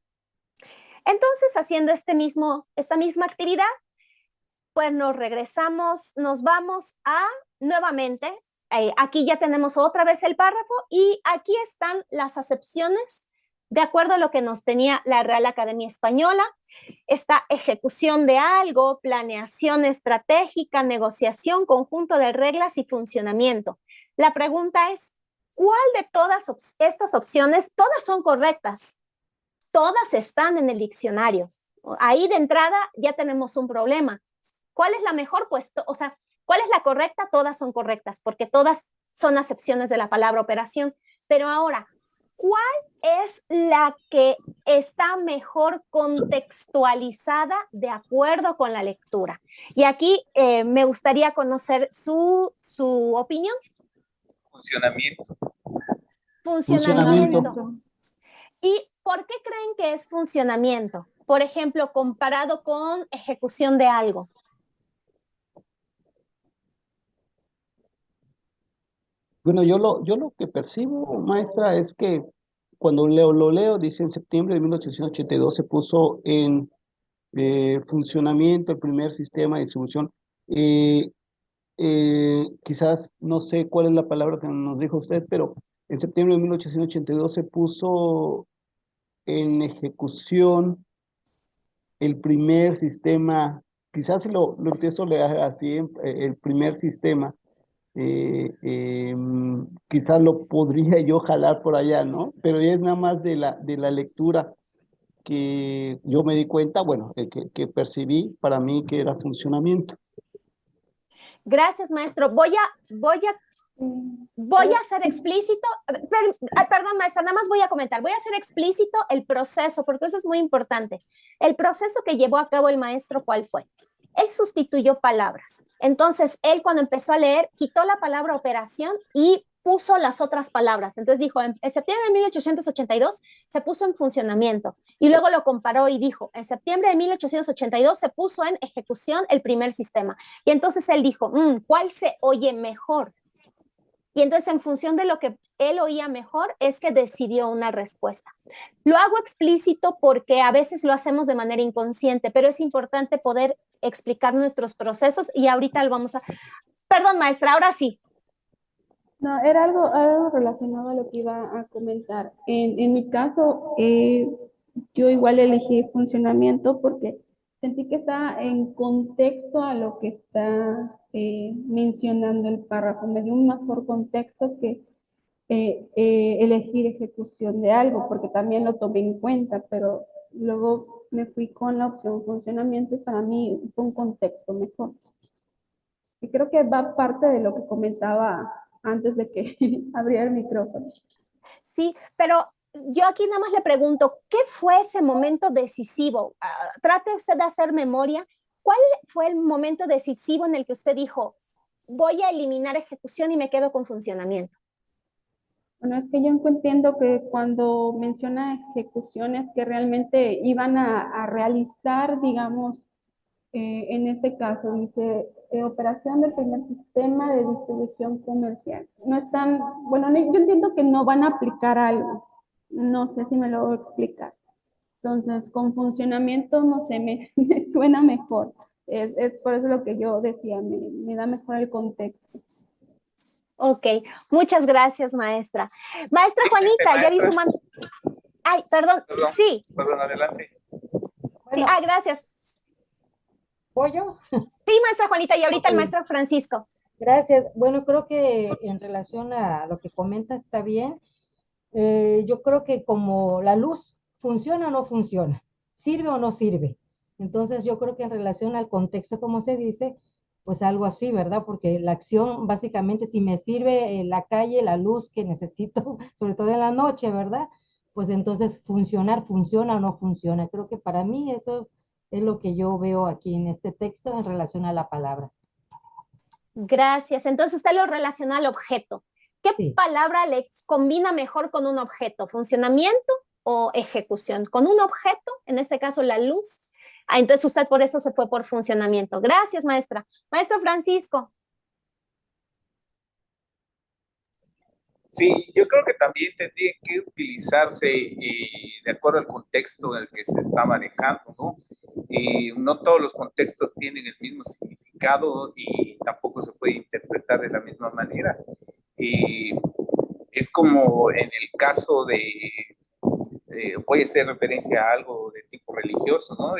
Entonces, haciendo esta misma actividad, pues nos regresamos, nos vamos a nuevamente, aquí ya tenemos otra vez el párrafo y aquí están las acepciones de acuerdo a lo que nos tenía la Real Academia Española. Está ejecución de algo, planeación estratégica, negociación, conjunto de reglas y funcionamiento. La pregunta es, ¿cuál de todas estas opciones, todas son correctas? Todas están en el diccionario. Ahí de entrada ya tenemos un problema. ¿Cuál es la mejor? Pues, ¿cuál es la correcta? Todas son correctas, porque todas son acepciones de la palabra operación. Pero ahora, ¿cuál es la que está mejor contextualizada de acuerdo con la lectura? Y aquí me gustaría conocer su opinión. Funcionamiento. Funcionamiento. ¿Y por qué creen que es funcionamiento? Por ejemplo, comparado con ejecución de algo. Bueno, yo lo que percibo, maestra, es que cuando lo leo, dice en septiembre de 1882 se puso en funcionamiento el primer sistema de distribución. Eh, Quizás no sé cuál es la palabra que nos dijo usted, pero en septiembre de 1882 se puso en ejecución el primer sistema, quizás si lo empiezo a leer así, el primer sistema, quizás lo podría yo jalar por allá, ¿no? Pero es nada más de la lectura que yo me di cuenta, bueno, que percibí para mí que era funcionamiento. Gracias, maestro. Voy a hacer explícito, perdón, maestra, nada más voy a comentar, voy a hacer explícito el proceso, porque eso es muy importante. El proceso que llevó a cabo el maestro, ¿cuál fue? Él sustituyó palabras. Entonces, él cuando empezó a leer, quitó la palabra operación y puso las otras palabras. Entonces dijo, en septiembre de 1882 se puso en funcionamiento y luego lo comparó y dijo, en septiembre de 1882 se puso en ejecución el primer sistema. Y entonces él dijo, ¿cuál se oye mejor? Y entonces en función de lo que él oía mejor es que decidió una respuesta. Lo hago explícito porque a veces lo hacemos de manera inconsciente, pero es importante poder explicar nuestros procesos y ahorita lo vamos a... Perdón, maestra, ahora sí. No, era algo relacionado a lo que iba a comentar. En mi caso, yo igual elegí funcionamiento porque sentí que está en contexto a lo que está mencionando el párrafo. Me dio un mejor contexto que elegir ejecución de algo, porque también lo tomé en cuenta, pero luego me fui con la opción funcionamiento y para mí fue un contexto mejor. Y creo que va parte de lo que comentaba antes de que abriera el micrófono. Sí, pero yo aquí nada más le pregunto, ¿qué fue ese momento decisivo? Trate usted de hacer memoria. ¿Cuál fue el momento decisivo en el que usted dijo, voy a eliminar ejecución y me quedo con funcionamiento? Bueno, es que yo entiendo que cuando menciona ejecuciones que realmente iban a realizar, digamos, en este caso dice operación del primer sistema de distribución comercial. No están, bueno, yo entiendo que no van a aplicar algo, no sé si me lo voy a explicar. Entonces, con funcionamiento, no sé, me suena mejor. Es por eso lo que yo decía, me da mejor el contexto. Ok, muchas gracias, maestra. Maestra Juanita, ya vi su mano. Ay, perdón, sí. Perdón, adelante. Sí, gracias. ¿Pollo? Sí, maestra Juanita, y ahorita el maestro Francisco. Gracias. Bueno, creo que en relación a lo que comenta está bien. Yo creo que como la luz funciona o no funciona, sirve o no sirve. Entonces yo creo que en relación al contexto, como se dice, pues algo así, ¿verdad? Porque la acción, básicamente, si me sirve la calle, la luz que necesito, sobre todo en la noche, ¿verdad? Pues entonces funciona o no funciona. Creo que para mí eso es lo que yo veo aquí en este texto en relación a la palabra. Gracias. Entonces usted lo relaciona al objeto. ¿Qué Sí. palabra le combina mejor con un objeto? ¿Funcionamiento o ejecución? Con un objeto, en este caso la luz. Entonces usted por eso se fue por funcionamiento. Gracias, maestra. Maestro Francisco. Sí, yo creo que también tendría que utilizarse de acuerdo al contexto en el que se está manejando, ¿no? No todos los contextos tienen el mismo significado y tampoco se puede interpretar de la misma manera. Es como en el caso voy a hacer referencia a algo de tipo religioso, ¿no?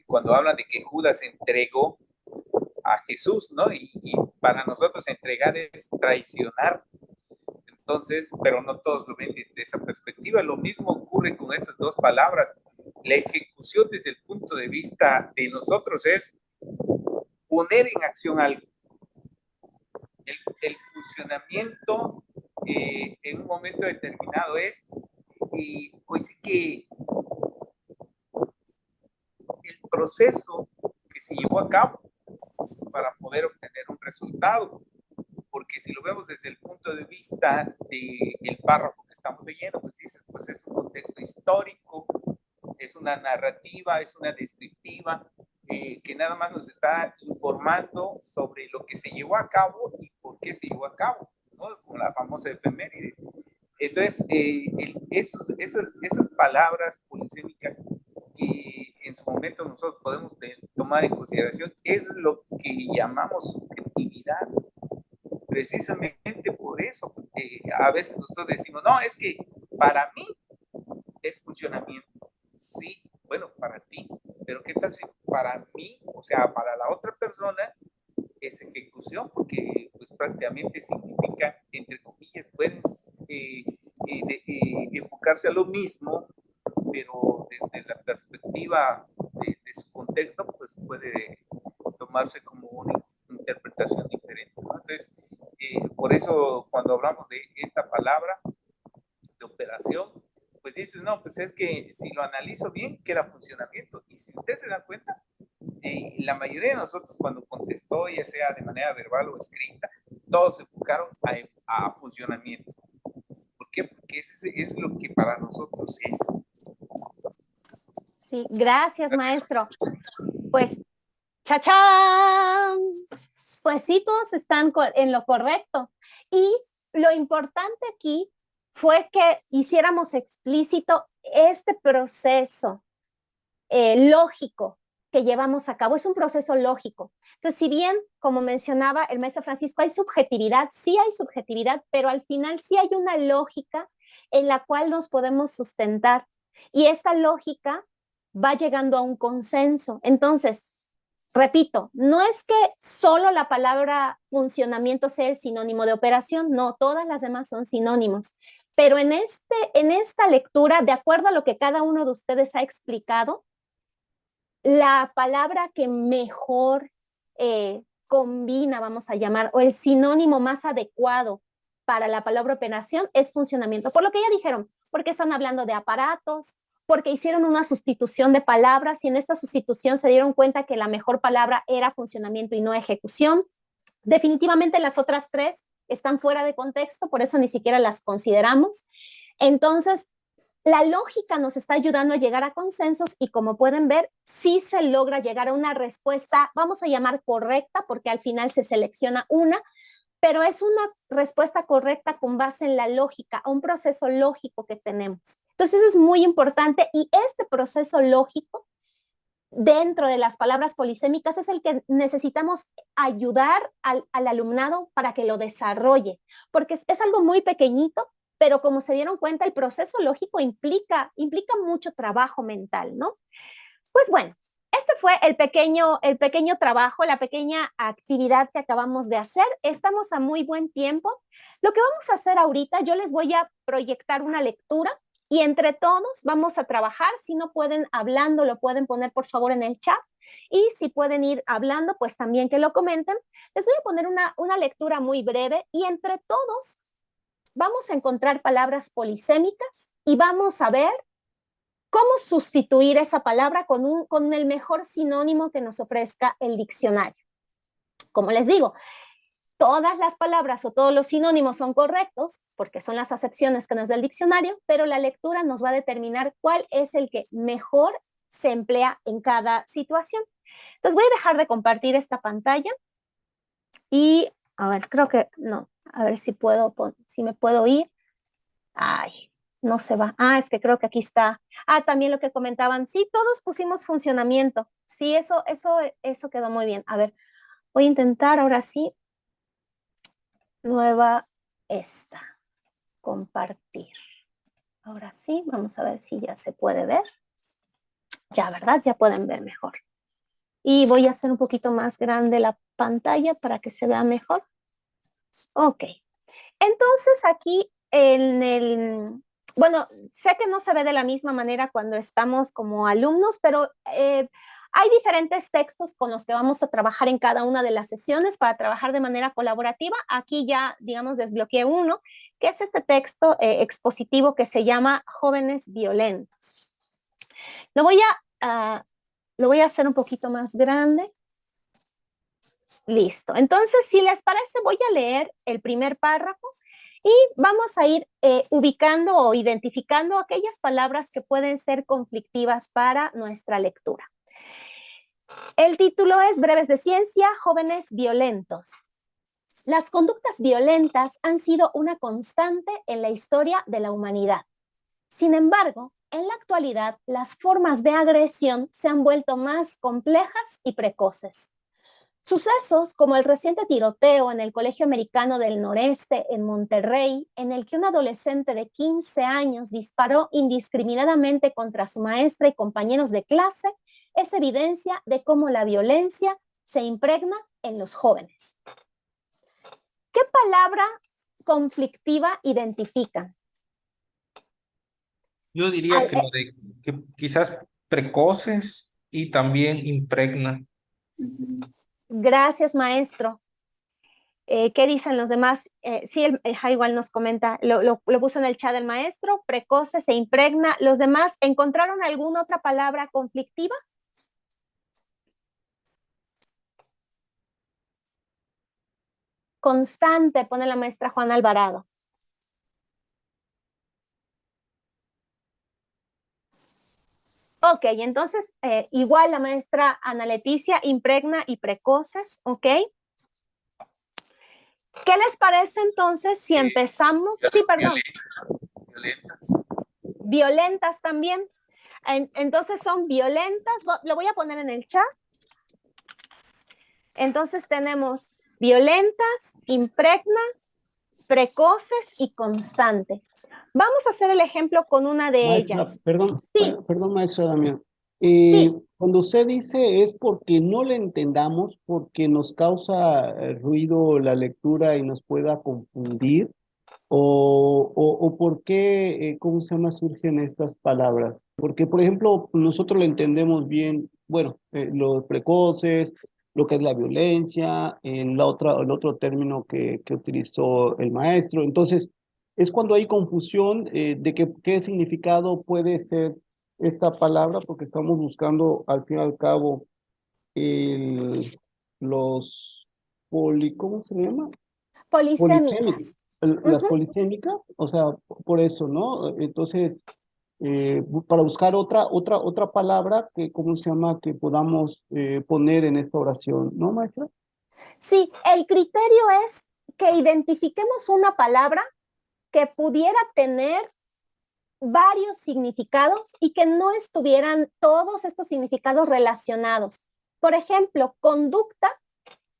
Cuando hablan de que Judas entregó a Jesús, ¿no? Y para nosotros entregar es traicionar. Entonces, pero no todos lo ven desde esa perspectiva. Lo mismo ocurre con estas dos palabras. La ejecución desde el punto de vista de nosotros es poner en acción algo. El funcionamiento en un momento determinado es, pues sí que el proceso que se llevó a cabo para poder obtener un resultado. Porque si lo vemos desde el punto de vista del párrafo que estamos leyendo, pues dices, pues es un contexto histórico, es una narrativa, es una descriptiva, que nada más nos está informando sobre lo que se llevó a cabo y por qué se llevó a cabo. ¿no? Como la famosa efemérides. Entonces, esas palabras polisémicas que en su momento nosotros podemos tomar en consideración es lo que llamamos subjetividad. Precisamente por eso, a veces nosotros decimos, no, es que para mí es funcionamiento. Sí, bueno, para ti, pero ¿qué tal si para mí, o sea, para la otra persona, es ejecución? Porque pues prácticamente significa, entre comillas, pueden enfocarse a lo mismo, pero desde la perspectiva de su contexto, pues puede tomarse como una interpretación diferente, ¿no? Entonces, por eso cuando hablamos de esta palabra de operación, pues dices, no, pues es que si lo analizo bien, queda funcionamiento. Y si usted se da cuenta, la mayoría de nosotros cuando contestó, ya sea de manera verbal o escrita, todos se enfocaron a funcionamiento. ¿Por qué? Porque ese es lo que para nosotros es. Sí, gracias, maestro. Pues, ¡chachán! Pues sí, todos están en lo correcto. Y lo importante aquí fue que hiciéramos explícito este proceso lógico que llevamos a cabo. Es un proceso lógico. Entonces, si bien, como mencionaba el maestro Francisco, hay subjetividad, sí hay subjetividad, pero al final sí hay una lógica en la cual nos podemos sustentar. Y esta lógica va llegando a un consenso. Entonces, repito, no es que solo la palabra funcionamiento sea el sinónimo de operación, no, todas las demás son sinónimos. Pero en esta lectura, de acuerdo a lo que cada uno de ustedes ha explicado, la palabra que mejor combina, vamos a llamar, o el sinónimo más adecuado para la palabra operación es funcionamiento. Por lo que ya dijeron, porque están hablando de aparatos, porque hicieron una sustitución de palabras y en esta sustitución se dieron cuenta que la mejor palabra era funcionamiento y no ejecución. Definitivamente las otras tres están fuera de contexto, por eso ni siquiera las consideramos. Entonces, la lógica nos está ayudando a llegar a consensos y como pueden ver, sí se logra llegar a una respuesta, vamos a llamar correcta, porque al final se selecciona una, pero es una respuesta correcta con base en la lógica, a un proceso lógico que tenemos. Entonces, eso es muy importante y este proceso lógico dentro de las palabras polisémicas es el que necesitamos ayudar al alumnado para que lo desarrolle, porque es algo muy pequeñito, pero como se dieron cuenta, el proceso lógico implica mucho trabajo mental, ¿no? Pues bueno, este fue el pequeño trabajo, la pequeña actividad que acabamos de hacer. Estamos a muy buen tiempo. Lo que vamos a hacer ahorita, yo les voy a proyectar una lectura y entre todos vamos a trabajar. Si no pueden hablando, lo pueden poner por favor en el chat. Y si pueden ir hablando, pues también que lo comenten. Les voy a poner una lectura muy breve y entre todos vamos a encontrar palabras polisémicas y vamos a ver cómo sustituir esa palabra con el mejor sinónimo que nos ofrezca el diccionario. Como les digo, todas las palabras o todos los sinónimos son correctos porque son las acepciones que nos da el diccionario, pero la lectura nos va a determinar cuál es el que mejor se emplea en cada situación. Entonces voy a dejar de compartir esta pantalla y, a ver, creo que no, a ver si me puedo ir. Ay, no se va. Ah, es que creo que aquí está. Ah, también lo que comentaban. Sí, todos pusimos funcionamiento. Sí, eso quedó muy bien. A ver, voy a intentar ahora sí. Nueva esta. Compartir. Ahora sí, vamos a ver si ya se puede ver. Ya, ¿verdad? Ya pueden ver mejor. Y voy a hacer un poquito más grande la pantalla para que se vea mejor. Ok. Entonces aquí bueno, sé que no se ve de la misma manera cuando estamos como alumnos, pero hay diferentes textos con los que vamos a trabajar en cada una de las sesiones para trabajar de manera colaborativa. Aquí ya, digamos, desbloqueé uno, que es este texto expositivo que se llama Jóvenes Violentos. Lo voy a hacer un poquito más grande. Listo. Entonces, si les parece, voy a leer el primer párrafo y vamos a ir ubicando o identificando aquellas palabras que pueden ser conflictivas para nuestra lectura. El título es Breves de Ciencia, Jóvenes Violentos. Las conductas violentas han sido una constante en la historia de la humanidad. Sin embargo, en la actualidad, las formas de agresión se han vuelto más complejas y precoces. Sucesos como el reciente tiroteo en el Colegio Americano del Noreste en Monterrey, en el que un adolescente de 15 años disparó indiscriminadamente contra su maestra y compañeros de clase, es evidencia de cómo la violencia se impregna en los jóvenes. ¿Qué palabra conflictiva identifican? Yo diría que lo de que quizás precoces y también impregna. Gracias, maestro. ¿Qué dicen los demás? Sí, igual nos comenta, lo puso en el chat el maestro, precoce, se impregna. ¿Los demás encontraron alguna otra palabra conflictiva? Constante, pone la maestra Juana Alvarado. Ok, entonces igual la maestra Ana Leticia, impregna y precoces, ok. ¿Qué les parece entonces si empezamos? Sí, perdón. Violentas. Violentas también. Entonces son violentas, lo voy a poner en el chat. Entonces tenemos violentas, impregnas, precoces y constante. Vamos a hacer el ejemplo con una de Maestra, ellas. perdón, Sí. perdón, maestra Damián. Sí. Cuando usted dice es porque no le entendamos, porque nos causa ruido la lectura y nos pueda confundir, o por qué, ¿cómo se llama? Surgen estas palabras. Porque, por ejemplo, nosotros le entendemos bien, bueno, los precoces, lo que es la violencia, el otro término que utilizó el maestro. Entonces, es cuando hay confusión de qué significado puede ser esta palabra, porque estamos buscando, al fin y al cabo, el, los ¿cómo se llama? Polisémicas. Las polisémicas, o sea, por eso, ¿no? Entonces, para buscar otra palabra que, ¿cómo se llama? Que podamos poner en esta oración, ¿no, maestra? Sí, el criterio es que identifiquemos una palabra que pudiera tener varios significados y que no estuvieran todos estos significados relacionados. Por ejemplo, conducta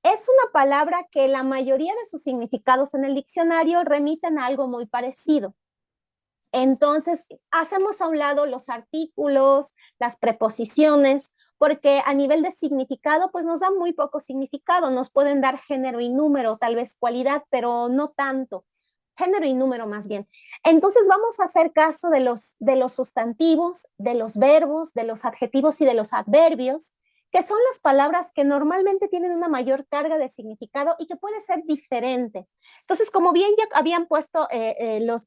es una palabra que la mayoría de sus significados en el diccionario remiten a algo muy parecido. Entonces, hacemos a un lado los artículos, las preposiciones, porque a nivel de significado, pues nos dan muy poco significado. Nos pueden dar género y número, tal vez cualidad, pero no tanto. Género y número más bien. Entonces vamos a hacer caso de los sustantivos, de los verbos, de los adjetivos y de los adverbios, que son las palabras que normalmente tienen una mayor carga de significado y que puede ser diferente. Entonces, como bien ya habían puesto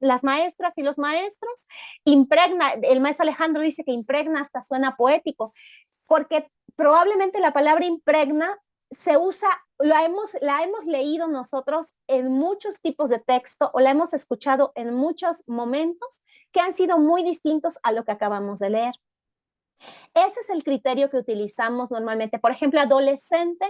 las maestras y los maestros, impregna, el maestro Alejandro dice que impregna hasta suena poético, porque probablemente la palabra impregna se usa, la hemos leído nosotros en muchos tipos de texto o la hemos escuchado en muchos momentos que han sido muy distintos a lo que acabamos de leer. Ese es el criterio que utilizamos normalmente. Por ejemplo, adolescente,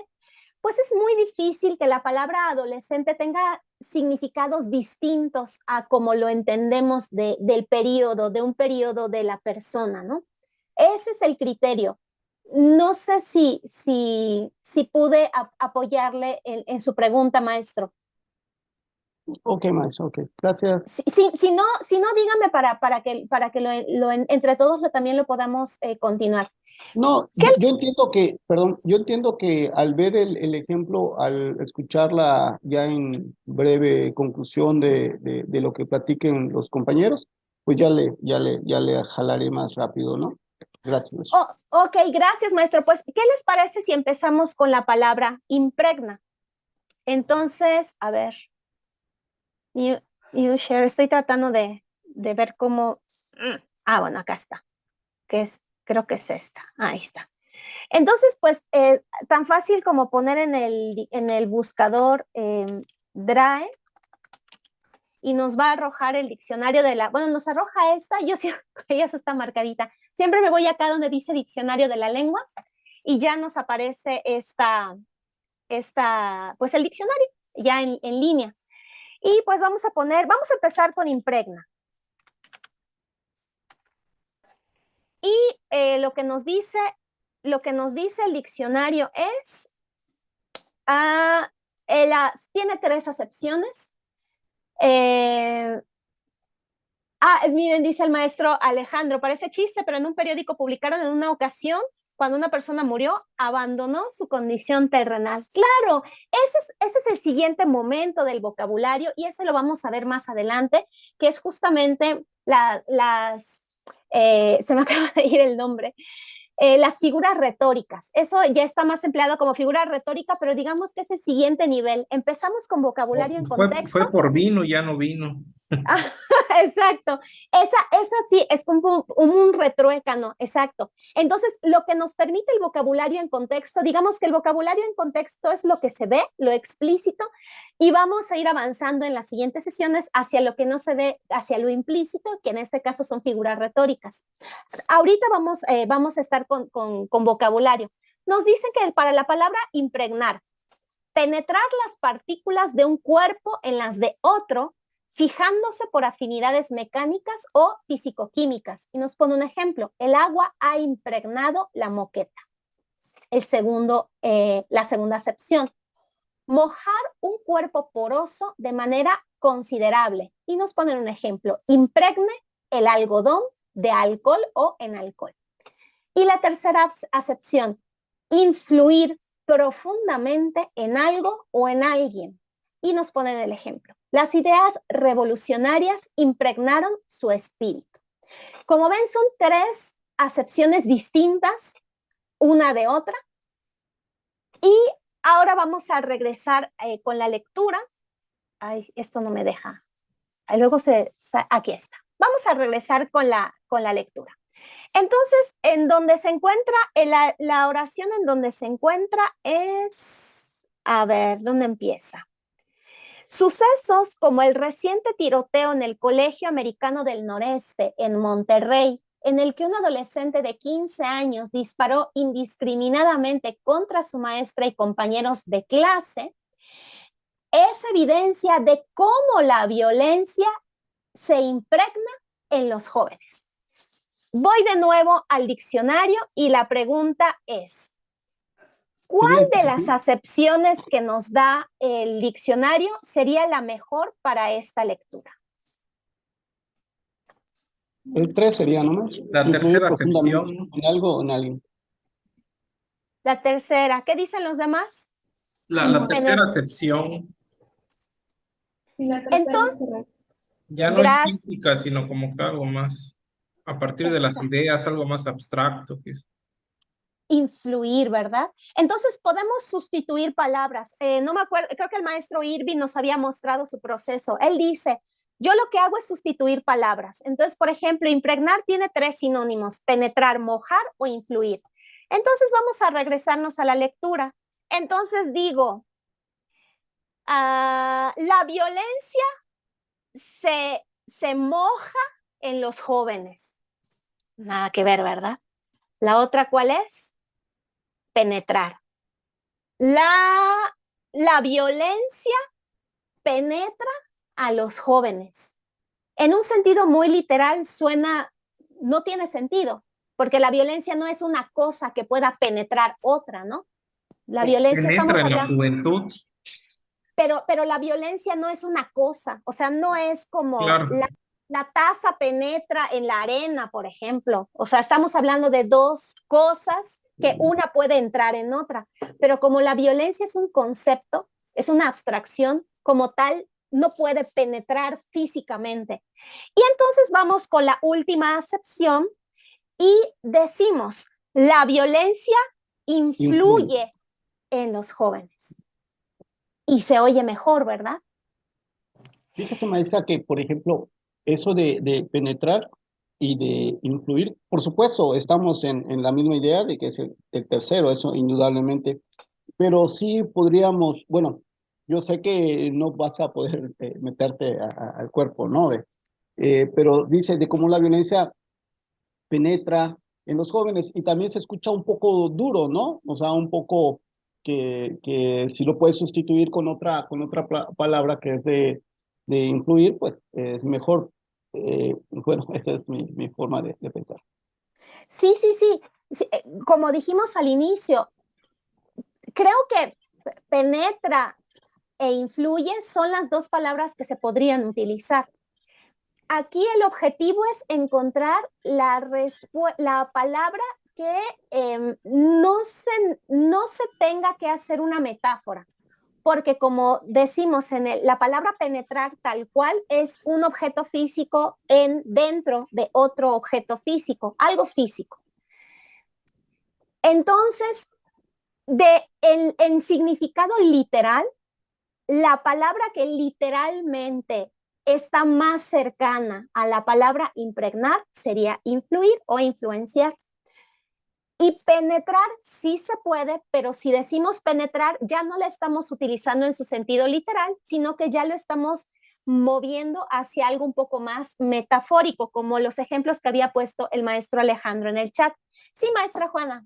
pues es muy difícil que la palabra adolescente tenga significados distintos a como lo entendemos del periodo, de un periodo de la persona, ¿no? Ese es el criterio. No sé si pude apoyarle en su pregunta, maestro. Ok, maestro, ok. Gracias. Si no, dígame para que entre todos también lo podamos continuar. No, yo entiendo que, perdón, yo entiendo que al ver el ejemplo, al escucharla ya en breve conclusión de lo que platiquen los compañeros, pues ya le jalaré más rápido, ¿no? Gracias. Ok, gracias, maestro. Pues, ¿qué les parece si empezamos con la palabra impregna? Entonces, a ver. You share, estoy tratando de ver cómo. Bueno, acá está. Creo que es esta. Ahí está. Entonces, pues, tan fácil como poner en el buscador DRAE y nos va a arrojar el diccionario nos arroja esta, ella está marcadita. Siempre me voy acá donde dice diccionario de la lengua y ya nos aparece pues el diccionario. ya en línea. Y pues vamos a empezar con impregna. Y lo que nos dice el diccionario es, tiene 3 acepciones. Miren, dice el maestro Alejandro, parece chiste, pero en un periódico publicaron en una ocasión, cuando una persona murió, abandonó su condición terrenal. Claro, ese es el siguiente momento del vocabulario y ese lo vamos a ver más adelante, que es justamente se me acaba de ir el nombre, las figuras retóricas. Eso ya está más empleado como figura retórica, pero digamos que es el siguiente nivel. Empezamos con vocabulario en contexto. Fue por vino, ya no vino. Exacto, esa sí es como un retruécano, exacto. Entonces, lo que nos permite el vocabulario en contexto, digamos que el vocabulario en contexto es lo que se ve, lo explícito, y vamos a ir avanzando en las siguientes sesiones hacia lo que no se ve, hacia lo implícito, que en este caso son figuras retóricas. Ahorita vamos a estar con vocabulario. Nos dicen que para la palabra impregnar, penetrar las partículas de un cuerpo en las de otro, fijándose por afinidades mecánicas o fisicoquímicas. Y nos pone un ejemplo, el agua ha impregnado la moqueta. La segunda acepción, mojar un cuerpo poroso de manera considerable. Y nos ponen un ejemplo, impregne el algodón de alcohol o en alcohol. Y la tercera acepción, influir profundamente en algo o en alguien. Y nos ponen el ejemplo. Las ideas revolucionarias impregnaron su espíritu. Como ven, son 3 acepciones distintas, una de otra. Y ahora vamos a regresar con la lectura. Ay, esto no me deja. Luego aquí está. Vamos a regresar con la lectura. Entonces, en donde se encuentra, la oración en donde se encuentra es, a ver, ¿dónde empieza? Sucesos como el reciente tiroteo en el Colegio Americano del Noreste en Monterrey, en el que un adolescente de 15 años disparó indiscriminadamente contra su maestra y compañeros de clase, es evidencia de cómo la violencia se impregna en los jóvenes. Voy de nuevo al diccionario y la pregunta es, ¿cuál de las acepciones que nos da el diccionario sería la mejor para esta lectura? El 3 sería nomás. La tercera acepción. En algo o en alguien. La tercera, ¿qué dicen los demás? La tercera acepción. Sí, la tercera Entonces, es correcta. Ya no es física, sino como que algo más, a partir de las ideas, algo más abstracto. Que es. Influir, ¿verdad? Entonces podemos sustituir palabras. No me acuerdo, creo que el maestro Irving nos había mostrado su proceso. Él dice, yo lo que hago es sustituir palabras. Entonces, por ejemplo, impregnar tiene 3 sinónimos, penetrar, mojar o influir. Entonces vamos a regresarnos a la lectura. Entonces digo, la violencia se moja en los jóvenes. Nada que ver, ¿verdad? La otra, ¿cuál es? Penetrar. La violencia penetra a los jóvenes. En un sentido muy literal no tiene sentido, porque la violencia no es una cosa que pueda penetrar otra, ¿no? La violencia penetra en la juventud. Pero la violencia no es una cosa, o sea, no es como claro. La taza penetra en la arena, por ejemplo. O sea, estamos hablando de 2 cosas que una puede entrar en otra, pero como la violencia es un concepto, es una abstracción, como tal, no puede penetrar físicamente. Y entonces vamos con la última acepción y decimos, la violencia influye en los jóvenes. Y se oye mejor, ¿verdad? Fíjese, maestra, que, por ejemplo, eso de penetrar y de influir, por supuesto, estamos en la misma idea de que es el tercero, eso indudablemente, pero sí podríamos, bueno, yo sé que no vas a poder meterte al cuerpo, ¿no? Pero dice de cómo la violencia penetra en los jóvenes y también se escucha un poco duro, ¿no? O sea, un poco que si lo puedes sustituir con otra palabra que es de influir, pues es mejor. Bueno, esa es mi forma de pensar. Sí, sí, sí. Sí, como dijimos al inicio, creo que penetra e influye son las dos palabras que se podrían utilizar. Aquí el objetivo es encontrar la palabra que no se tenga que hacer una metáfora, porque como decimos la palabra penetrar tal cual es un objeto físico dentro de otro objeto físico, algo físico. Entonces, en significado literal, la palabra que literalmente está más cercana a la palabra impregnar sería influir o influenciar. Y penetrar sí se puede, pero si decimos penetrar, ya no la estamos utilizando en su sentido literal, sino que ya lo estamos moviendo hacia algo un poco más metafórico, como los ejemplos que había puesto el maestro Alejandro en el chat. Sí, maestra Juana.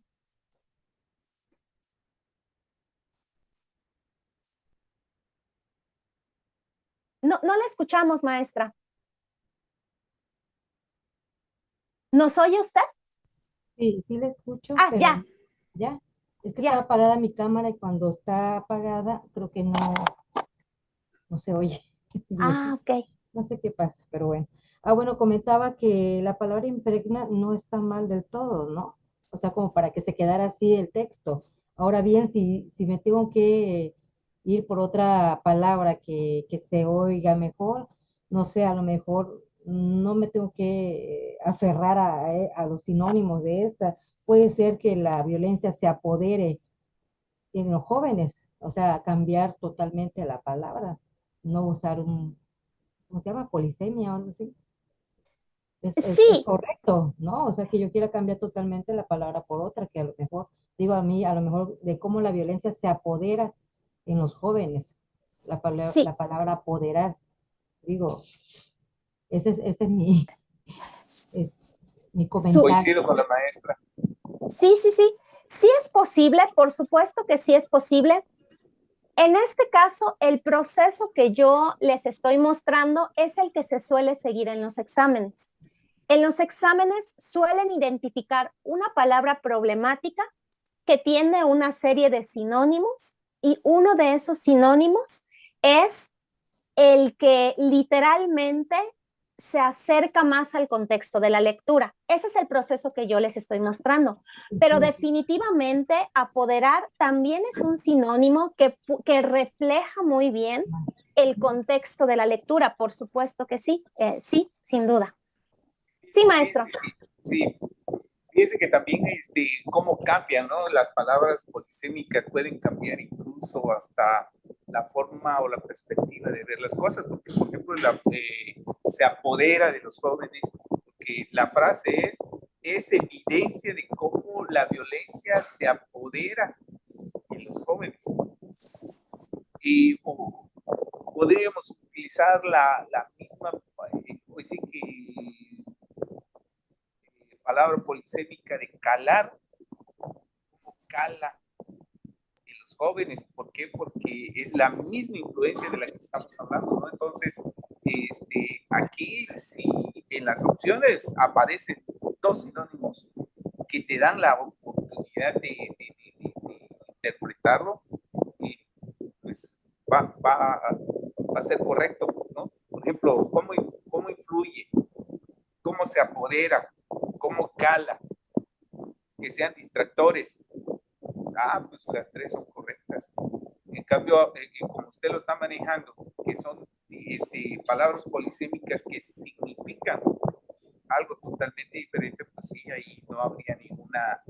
No la escuchamos, maestra. ¿Nos oye usted? Sí, sí la escucho, Ah, pero ya. ya. Es que Ya. está apagada mi cámara y cuando está apagada creo que no se oye bien. Ah, ok. No sé qué pasa, pero bueno. Bueno, comentaba que la palabra impregna no está mal del todo, ¿no? O sea, como para que se quedara así el texto. Ahora bien, si me tengo que ir por otra palabra que se oiga mejor, no sé, a lo mejor no me tengo que aferrar a los sinónimos de esta. Puede ser que la violencia se apodere en los jóvenes, o sea, cambiar totalmente la palabra, no usar ¿cómo se llama? Polisemia o algo así. Es Sí, correcto, ¿no? O sea, que yo quiera cambiar totalmente la palabra por otra, que a lo mejor, digo a mí, a lo mejor de cómo la violencia se apodera en los jóvenes, sí. la palabra apoderar, digo, ese es mi comentario. Coincido con la maestra. Sí, sí, sí. Sí es posible, por supuesto que sí es posible. En este caso, el proceso que yo les estoy mostrando es el que se suele seguir en los exámenes. En los exámenes suelen identificar una palabra problemática que tiene una serie de sinónimos y uno de esos sinónimos es el que literalmente se acerca más al contexto de la lectura. Ese es el proceso que yo les estoy mostrando. Pero definitivamente apoderar también es un sinónimo que refleja muy bien el contexto de la lectura. Por supuesto que sí, sí, sin duda. Sí, maestro. Sí, fíjese que también cómo cambian, ¿no? Las palabras polisémicas pueden cambiar incluso hasta la forma o la perspectiva de ver las cosas, porque por ejemplo se apodera de los jóvenes, porque la frase es evidencia de cómo la violencia se apodera de los jóvenes. Y podríamos utilizar la misma, pues sí que palabra polisémica de calar, como cala en los jóvenes. ¿Por qué? Porque es la misma influencia de la que estamos hablando, ¿no? Entonces, aquí, si en las opciones aparecen dos sinónimos que te dan la oportunidad de interpretarlo, pues va a ser correcto, ¿no? Por ejemplo, ¿cómo influye? ¿Cómo se apodera? ¿Cómo cala? Que sean distractores. Pues las tres son correctas. En cambio, como usted lo está manejando, que son palabras polisémicas que significan algo totalmente diferente, pues sí, ahí no habría ninguna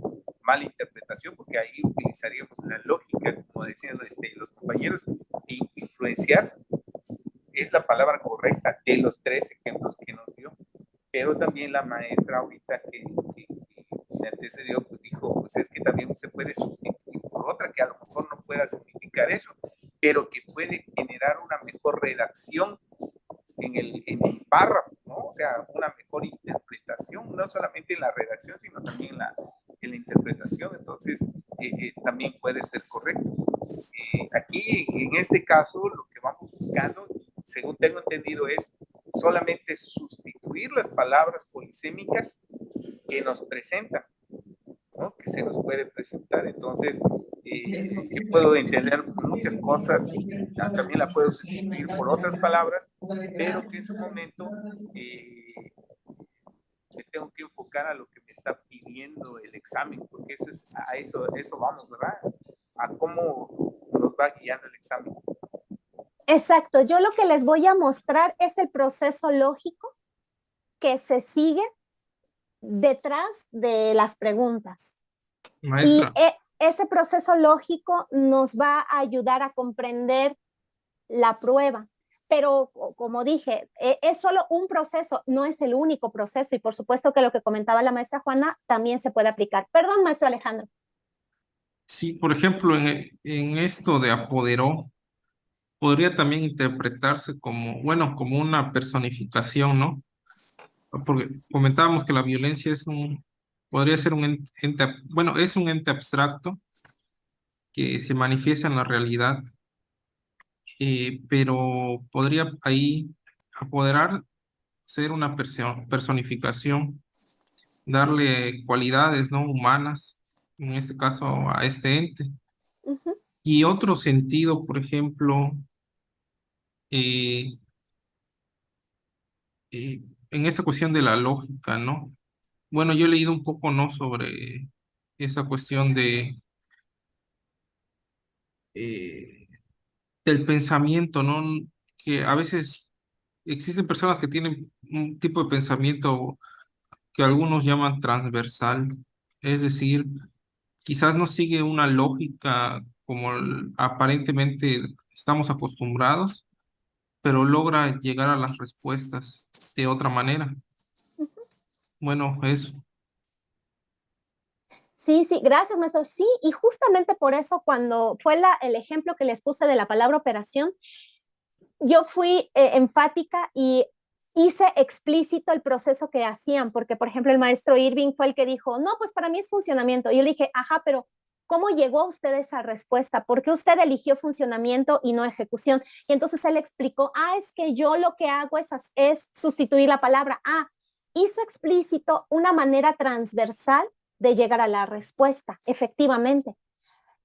mala interpretación, porque ahí utilizaríamos la lógica, como decían los compañeros, e influenciar es la palabra correcta de los tres ejemplos que nos dio. Pero también la maestra ahorita que me antecedió, pues dijo, pues es que también se puede sustituir por otra que a lo mejor no pueda significar eso, pero que puede generar una mejor redacción en el párrafo, ¿no? O sea, una mejor interpretación, no solamente en la redacción, sino también en la interpretación. Entonces, también puede ser correcto. Aquí, en este caso, lo que vamos buscando, según tengo entendido, es solamente sustituir las palabras polisémicas que nos presentan, ¿no? Que se nos puede presentar. Entonces, yo puedo entender muchas cosas, también la puedo sustituir por otras palabras, pero que en su momento me tengo que enfocar a lo que me está pidiendo el examen, porque eso vamos, ¿verdad? A cómo nos va guiando el examen. Exacto, yo lo que les voy a mostrar es el proceso lógico que se sigue detrás de las preguntas. Maestra. Y ese proceso lógico nos va a ayudar a comprender la prueba. Pero como dije, es solo un proceso, no es el único proceso. Y por supuesto que lo que comentaba la maestra Juana también se puede aplicar. Perdón, maestro Alejandro. Sí, por ejemplo, en esto de apoderó, podría también interpretarse como, bueno, como una personificación, ¿no? Porque comentábamos que la violencia podría ser un ente, bueno, es un ente abstracto que se manifiesta en la realidad, pero podría ahí apoderar, ser una personificación, darle cualidades, ¿no? Humanas, en este caso a este ente. Uh-huh. Y otro sentido, por ejemplo, eh, en esta cuestión de la lógica, ¿no? Bueno, yo he leído un poco, ¿no? Sobre esa cuestión eh, del pensamiento, ¿no? Que a veces existen personas que tienen un tipo de pensamiento que algunos llaman transversal, es decir, quizás no sigue una lógica como aparentemente estamos acostumbrados, pero logra llegar a las respuestas de otra manera. Bueno, eso. Sí, sí, gracias, maestro. Sí, y justamente por eso cuando fue el ejemplo que les puse de la palabra operación, yo fui enfática y hice explícito el proceso que hacían, porque por ejemplo el maestro Irving fue el que dijo, no, pues para mí es funcionamiento. Y yo le dije, ajá, pero ¿cómo llegó a usted esa respuesta? ¿Por qué usted eligió funcionamiento y no ejecución? Y entonces él explicó, es que yo lo que hago es sustituir la palabra. Hizo explícito una manera transversal de llegar a la respuesta, efectivamente.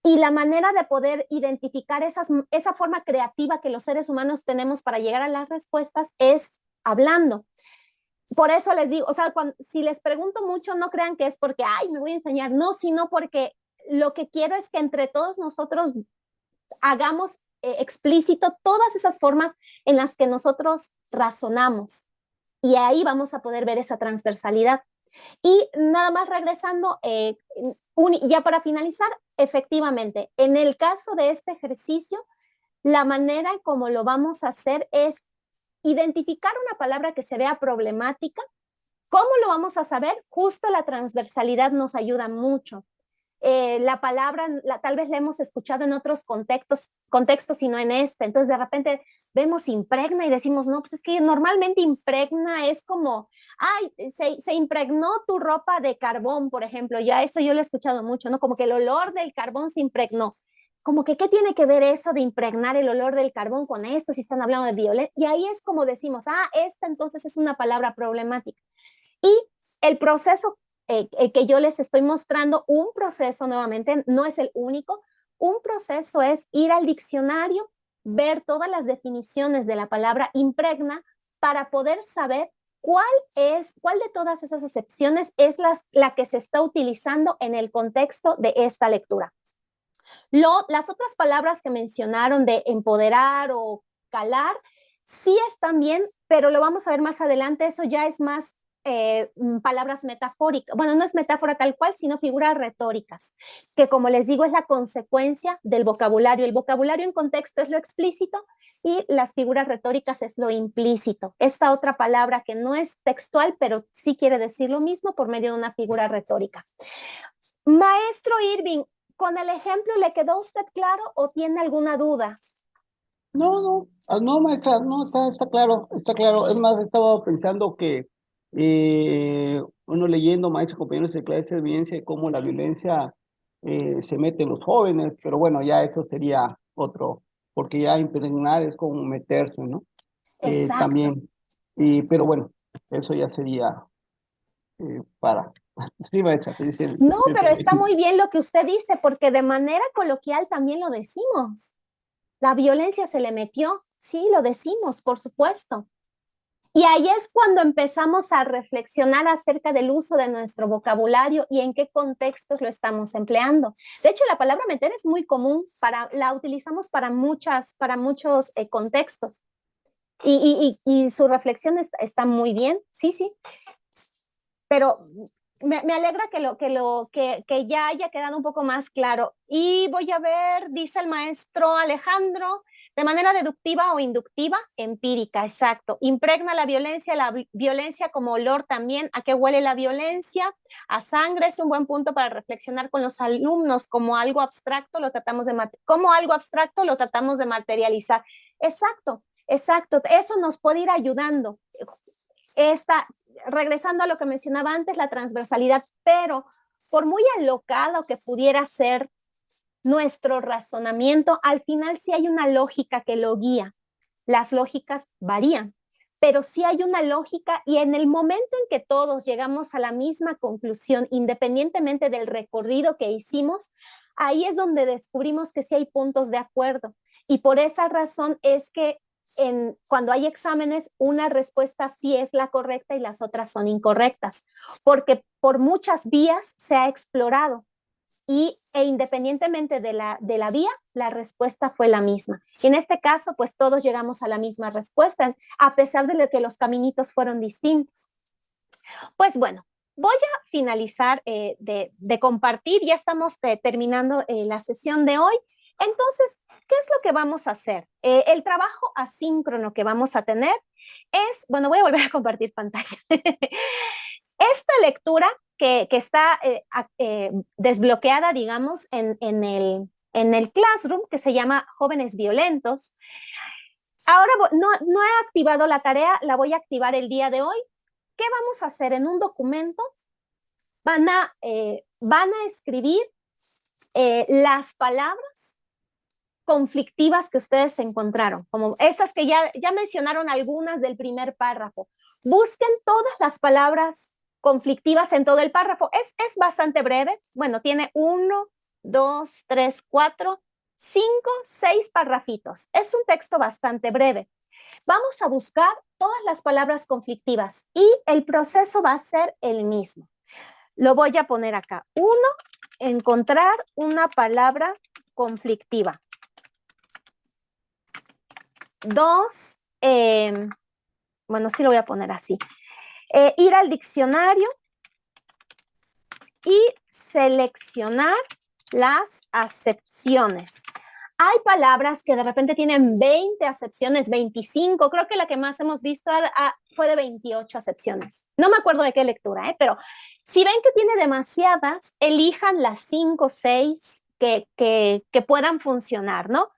Y la manera de poder identificar esa forma creativa que los seres humanos tenemos para llegar a las respuestas es hablando. Por eso les digo, o sea, si les pregunto mucho, no crean que es porque, me voy a enseñar, no, sino porque lo que quiero es que entre todos nosotros hagamos explícito todas esas formas en las que nosotros razonamos. Y ahí vamos a poder ver esa transversalidad. Y nada más regresando, ya para finalizar, efectivamente, en el caso de este ejercicio, la manera en cómo lo vamos a hacer es identificar una palabra que se vea problemática. ¿Cómo lo vamos a saber? Justo la transversalidad nos ayuda mucho. La palabra tal vez la hemos escuchado en otros contextos y no en este. Entonces de repente vemos impregna y decimos, no, pues es que normalmente impregna es como, se impregnó tu ropa de carbón, por ejemplo. Ya eso yo lo he escuchado mucho, ¿no? Como que el olor del carbón se impregnó. Como que, ¿qué tiene que ver eso de impregnar el olor del carbón con esto? Si están hablando de violencia. Y ahí es como decimos, esta entonces es una palabra problemática. Y el proceso que yo les estoy mostrando, un proceso nuevamente, no es el único, un proceso es ir al diccionario, ver todas las definiciones de la palabra impregna para poder saber cuál de todas esas acepciones es la que se está utilizando en el contexto de esta lectura. Las otras palabras que mencionaron de empoderar o calar, sí están bien, pero lo vamos a ver más adelante, eso ya es más palabras metafóricas, bueno, no es metáfora tal cual, sino figuras retóricas, que como les digo es la consecuencia del vocabulario. El vocabulario en contexto es lo explícito y las figuras retóricas es lo implícito. Esta otra palabra que no es textual, pero sí quiere decir lo mismo por medio de una figura retórica. Maestro Irving, ¿con el ejemplo le quedó a usted claro o tiene alguna duda? No, maestra, no, está claro, está claro. Es más, estaba pensando que uno leyendo, maestros, compañeros de clase, evidencia de cómo la violencia se meten los jóvenes, pero bueno, ya eso sería otro, porque ya impregnar es como meterse, ¿no? Exacto. También, pero bueno, eso ya sería para... Sí, maestra, te dice No, pero está muy bien lo que usted dice, porque de manera coloquial también lo decimos. La violencia se le metió, sí, lo decimos, por supuesto. Y ahí es cuando empezamos a reflexionar acerca del uso de nuestro vocabulario y en qué contextos lo estamos empleando. De hecho, la palabra meter es muy común, la utilizamos para muchos contextos. Y su reflexión está muy bien, sí, sí. Pero me alegra que ya haya quedado un poco más claro. Y voy a ver, dice el maestro Alejandro, de manera deductiva o inductiva, empírica, exacto. Impregna la violencia como olor también. ¿A qué huele la violencia? A sangre. Es un buen punto para reflexionar con los alumnos como algo abstracto, como algo abstracto lo tratamos de materializar. Exacto, exacto. Eso nos puede ir ayudando. Regresando a lo que mencionaba antes, la transversalidad, pero por muy alocado que pudiera ser nuestro razonamiento, al final sí hay una lógica que lo guía. Las lógicas varían, pero sí hay una lógica y en el momento en que todos llegamos a la misma conclusión, independientemente del recorrido que hicimos, ahí es donde descubrimos que sí hay puntos de acuerdo. Y por esa razón es que cuando hay exámenes, una respuesta sí es la correcta y las otras son incorrectas, porque por muchas vías se ha explorado e independientemente de la vía, la respuesta fue la misma. Y en este caso, pues todos llegamos a la misma respuesta, a pesar de que los caminitos fueron distintos. Pues bueno, voy a finalizar de compartir, ya estamos terminando la sesión de hoy. Entonces, ¿qué es lo que vamos a hacer? El trabajo asíncrono que vamos a tener es, bueno, voy a volver a compartir pantalla. Esta lectura que está desbloqueada, digamos, en el Classroom, que se llama Jóvenes Violentos. Ahora no he activado la tarea, la voy a activar el día de hoy. ¿Qué vamos a hacer? En un documento van a escribir las palabras conflictivas que ustedes encontraron, como estas que ya mencionaron algunas del primer párrafo. Busquen todas las palabras conflictivas en todo el párrafo. Es bastante breve. Bueno, tiene 1, 2, 3, 4, 5, 6 párrafitos. Es un texto bastante breve. Vamos a buscar todas las palabras conflictivas y el proceso va a ser el mismo. Lo voy a poner acá. 1, encontrar una palabra conflictiva. 2, bueno, sí lo voy a poner así. Ir al diccionario y seleccionar las acepciones. Hay palabras que de repente tienen 20 acepciones, 25, creo que la que más hemos visto fue de 28 acepciones. No me acuerdo de qué lectura, pero si ven que tiene demasiadas, elijan las 5 o 6 que puedan funcionar, ¿no?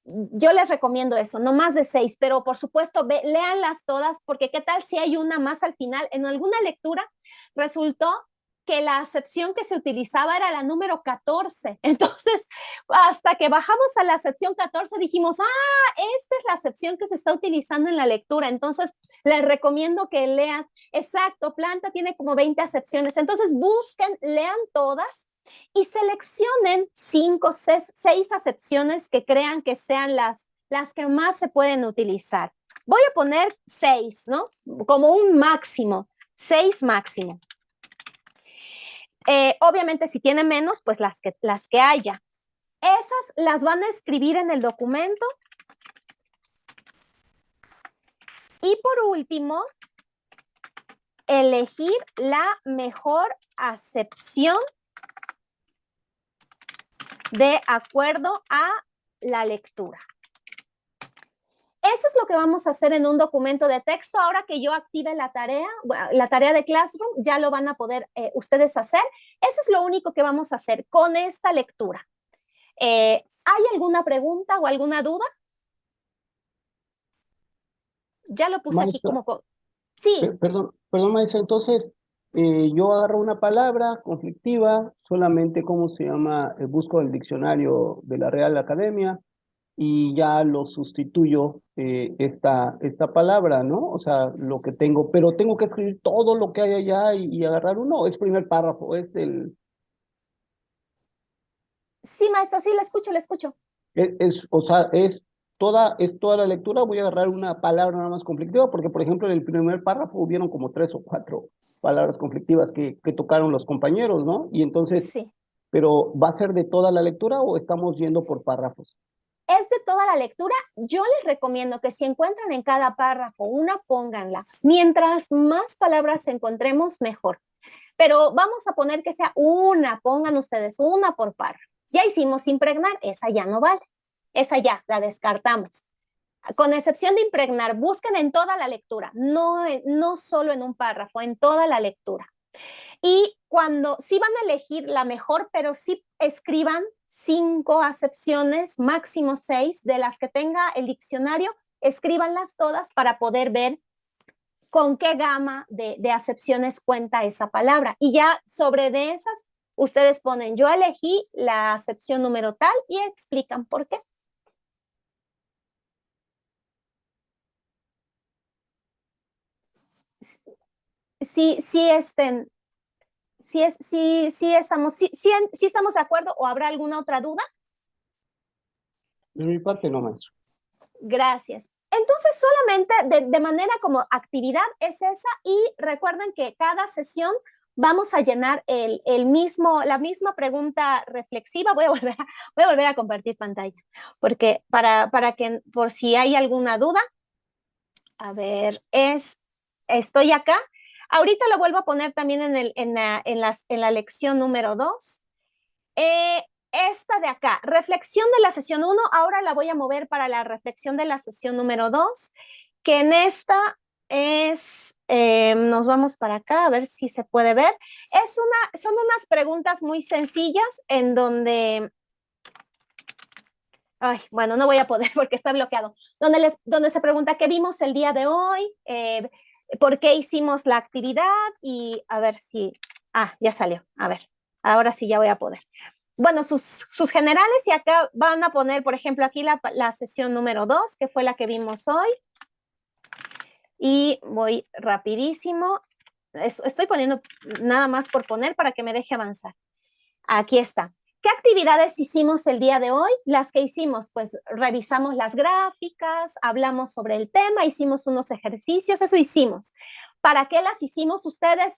Yo les recomiendo eso, no más de 6, pero por supuesto, léanlas todas, porque qué tal si hay una más al final. En alguna lectura resultó que la acepción que se utilizaba era la número 14. Entonces, hasta que bajamos a la acepción 14, dijimos, esta es la acepción que se está utilizando en la lectura. Entonces, les recomiendo que lean, exacto, planta tiene como 20 acepciones. Entonces, busquen, lean todas y seleccionen 5, 6 acepciones que crean que sean las que más se pueden utilizar. Voy a poner 6, ¿no? Como un máximo, 6 máximo. Obviamente, si tiene menos, pues las que haya. Esas las van a escribir en el documento. Y por último, elegir la mejor acepción de acuerdo a la lectura. Eso es lo que vamos a hacer en un documento de texto. Ahora que yo active la tarea de Classroom, ya lo van a poder ustedes hacer. Eso es lo único que vamos a hacer con esta lectura. ¿Hay alguna pregunta o alguna duda? Ya lo puse, maestra, aquí como... Sí. Perdón, maestra, entonces, Yo agarro una palabra conflictiva, solamente, ¿cómo se llama? Busco el diccionario de la Real Academia y ya lo sustituyo esta palabra, ¿no? O sea, lo que tengo, pero tengo que escribir todo lo que hay allá y agarrar uno, es primer párrafo, Sí, maestro, sí, le escucho, le escucho. o sea, es toda la lectura, voy a agarrar una palabra nada más conflictiva, porque por ejemplo en el primer párrafo hubieron como 3 o 4 palabras conflictivas que tocaron los compañeros, ¿no? Y entonces, Sí. pero ¿va a ser de toda la lectura o estamos yendo por párrafos? Es de toda la lectura. Yo les recomiendo que si encuentran en cada párrafo una, pónganla. Mientras más palabras encontremos, mejor. Pero vamos a poner que sea una, pongan ustedes una por párrafo. Ya hicimos impregnar, esa ya no vale. Esa ya, la descartamos. Con excepción de impregnar, busquen en toda la lectura, no solo en un párrafo, en toda la lectura. Y cuando sí van a elegir la mejor, pero sí escriban 5 acepciones, máximo 6, de las que tenga el diccionario, escríbanlas todas para poder ver con qué gama de acepciones cuenta esa palabra. Y ya sobre de esas, ustedes ponen, yo elegí la acepción número tal y explican por qué. Sí, sí, sí estamos de acuerdo o habrá alguna otra duda. De mi parte no, maestro. Gracias. Entonces, solamente de manera como actividad es esa y recuerden que cada sesión vamos a llenar la misma pregunta reflexiva. Voy a volver a compartir pantalla porque para que por si hay alguna duda, a ver, estoy acá. Ahorita lo vuelvo a poner también en la lección número 2. Esta de acá, reflexión de la sesión 1, ahora la voy a mover para la reflexión de la sesión número 2, que en esta nos vamos para acá, a ver si se puede ver. Son unas preguntas muy sencillas en donde, bueno, no voy a poder porque está bloqueado, donde se pregunta qué vimos el día de hoy, por qué hicimos la actividad y a ver si, ya salió, a ver, ahora sí ya voy a poder. Bueno, sus generales y acá van a poner, por ejemplo, aquí la sesión número 2, que fue la que vimos hoy. Y voy rapidísimo. Estoy poniendo nada más por poner para que me deje avanzar. Aquí está. ¿Qué actividades hicimos el día de hoy? Las que hicimos, pues revisamos las gráficas, hablamos sobre el tema, hicimos unos ejercicios, eso hicimos. ¿Para qué las hicimos? Ustedes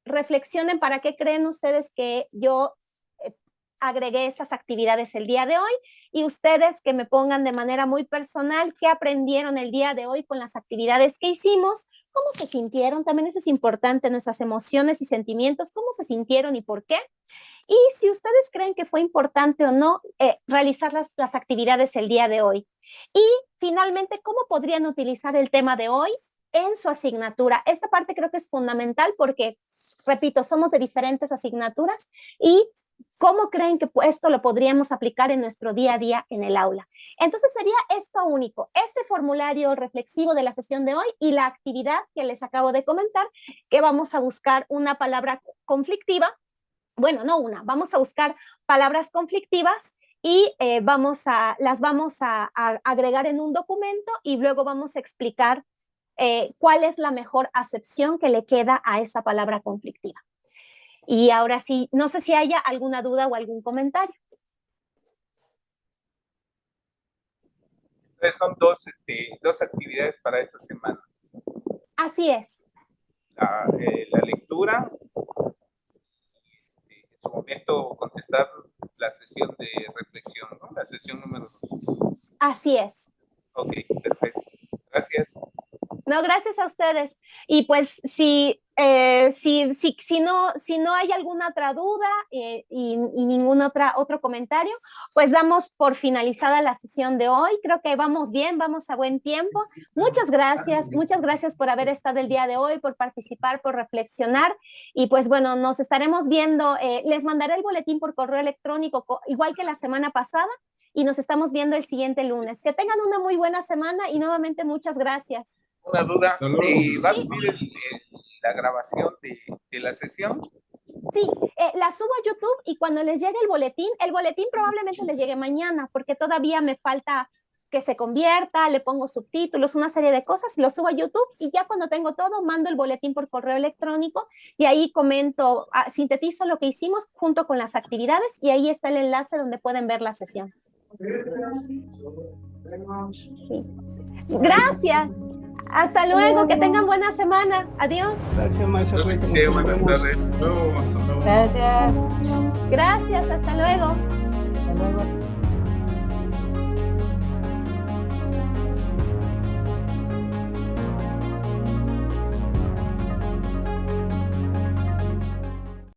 reflexionen para qué creen ustedes que yo agregué esas actividades el día de hoy y ustedes que me pongan de manera muy personal qué aprendieron el día de hoy con las actividades que hicimos, cómo se sintieron, también eso es importante, nuestras emociones y sentimientos, cómo se sintieron y por qué. Y si ustedes creen que fue importante o no realizar las actividades el día de hoy. Y finalmente, ¿cómo podrían utilizar el tema de hoy en su asignatura? Esta parte creo que es fundamental porque, repito, somos de diferentes asignaturas y cómo creen que esto lo podríamos aplicar en nuestro día a día en el aula. Entonces sería esto único, este formulario reflexivo de la sesión de hoy y la actividad que les acabo de comentar, que vamos a buscar una palabra conflictiva. Bueno, no una, vamos a buscar palabras conflictivas y las vamos a agregar en un documento y luego vamos a explicar cuál es la mejor acepción que le queda a esa palabra conflictiva. Y ahora sí, no sé si haya alguna duda o algún comentario. Son dos actividades para esta semana. Así es. La lectura, en su momento contestar la sesión de reflexión, ¿no? La sesión número 2. Así es. Ok, perfecto. Gracias. No, gracias a ustedes. Y pues si no hay alguna otra duda y ningún otro comentario, pues damos por finalizada la sesión de hoy. Creo que vamos bien, vamos a buen tiempo. Muchas gracias por haber estado el día de hoy, por participar, por reflexionar. Y pues bueno, nos estaremos viendo. Les mandaré el boletín por correo electrónico, igual que la semana pasada, y nos estamos viendo el siguiente lunes. Que tengan una muy buena semana y nuevamente muchas gracias. Una duda, ¿va a subir la grabación de la sesión? Sí, la subo a YouTube y cuando les llegue el boletín probablemente les llegue mañana porque todavía me falta que se convierta, le pongo subtítulos, una serie de cosas, lo subo a YouTube y ya cuando tengo todo, mando el boletín por correo electrónico y ahí comento, sintetizo lo que hicimos junto con las actividades y ahí está el enlace donde pueden ver la sesión. Sí. Gracias. Hasta luego, que tengan buena semana. Adiós. Gracias, maestra. Buenas tardes. Hasta luego. Gracias. Gracias, hasta luego. Hasta luego.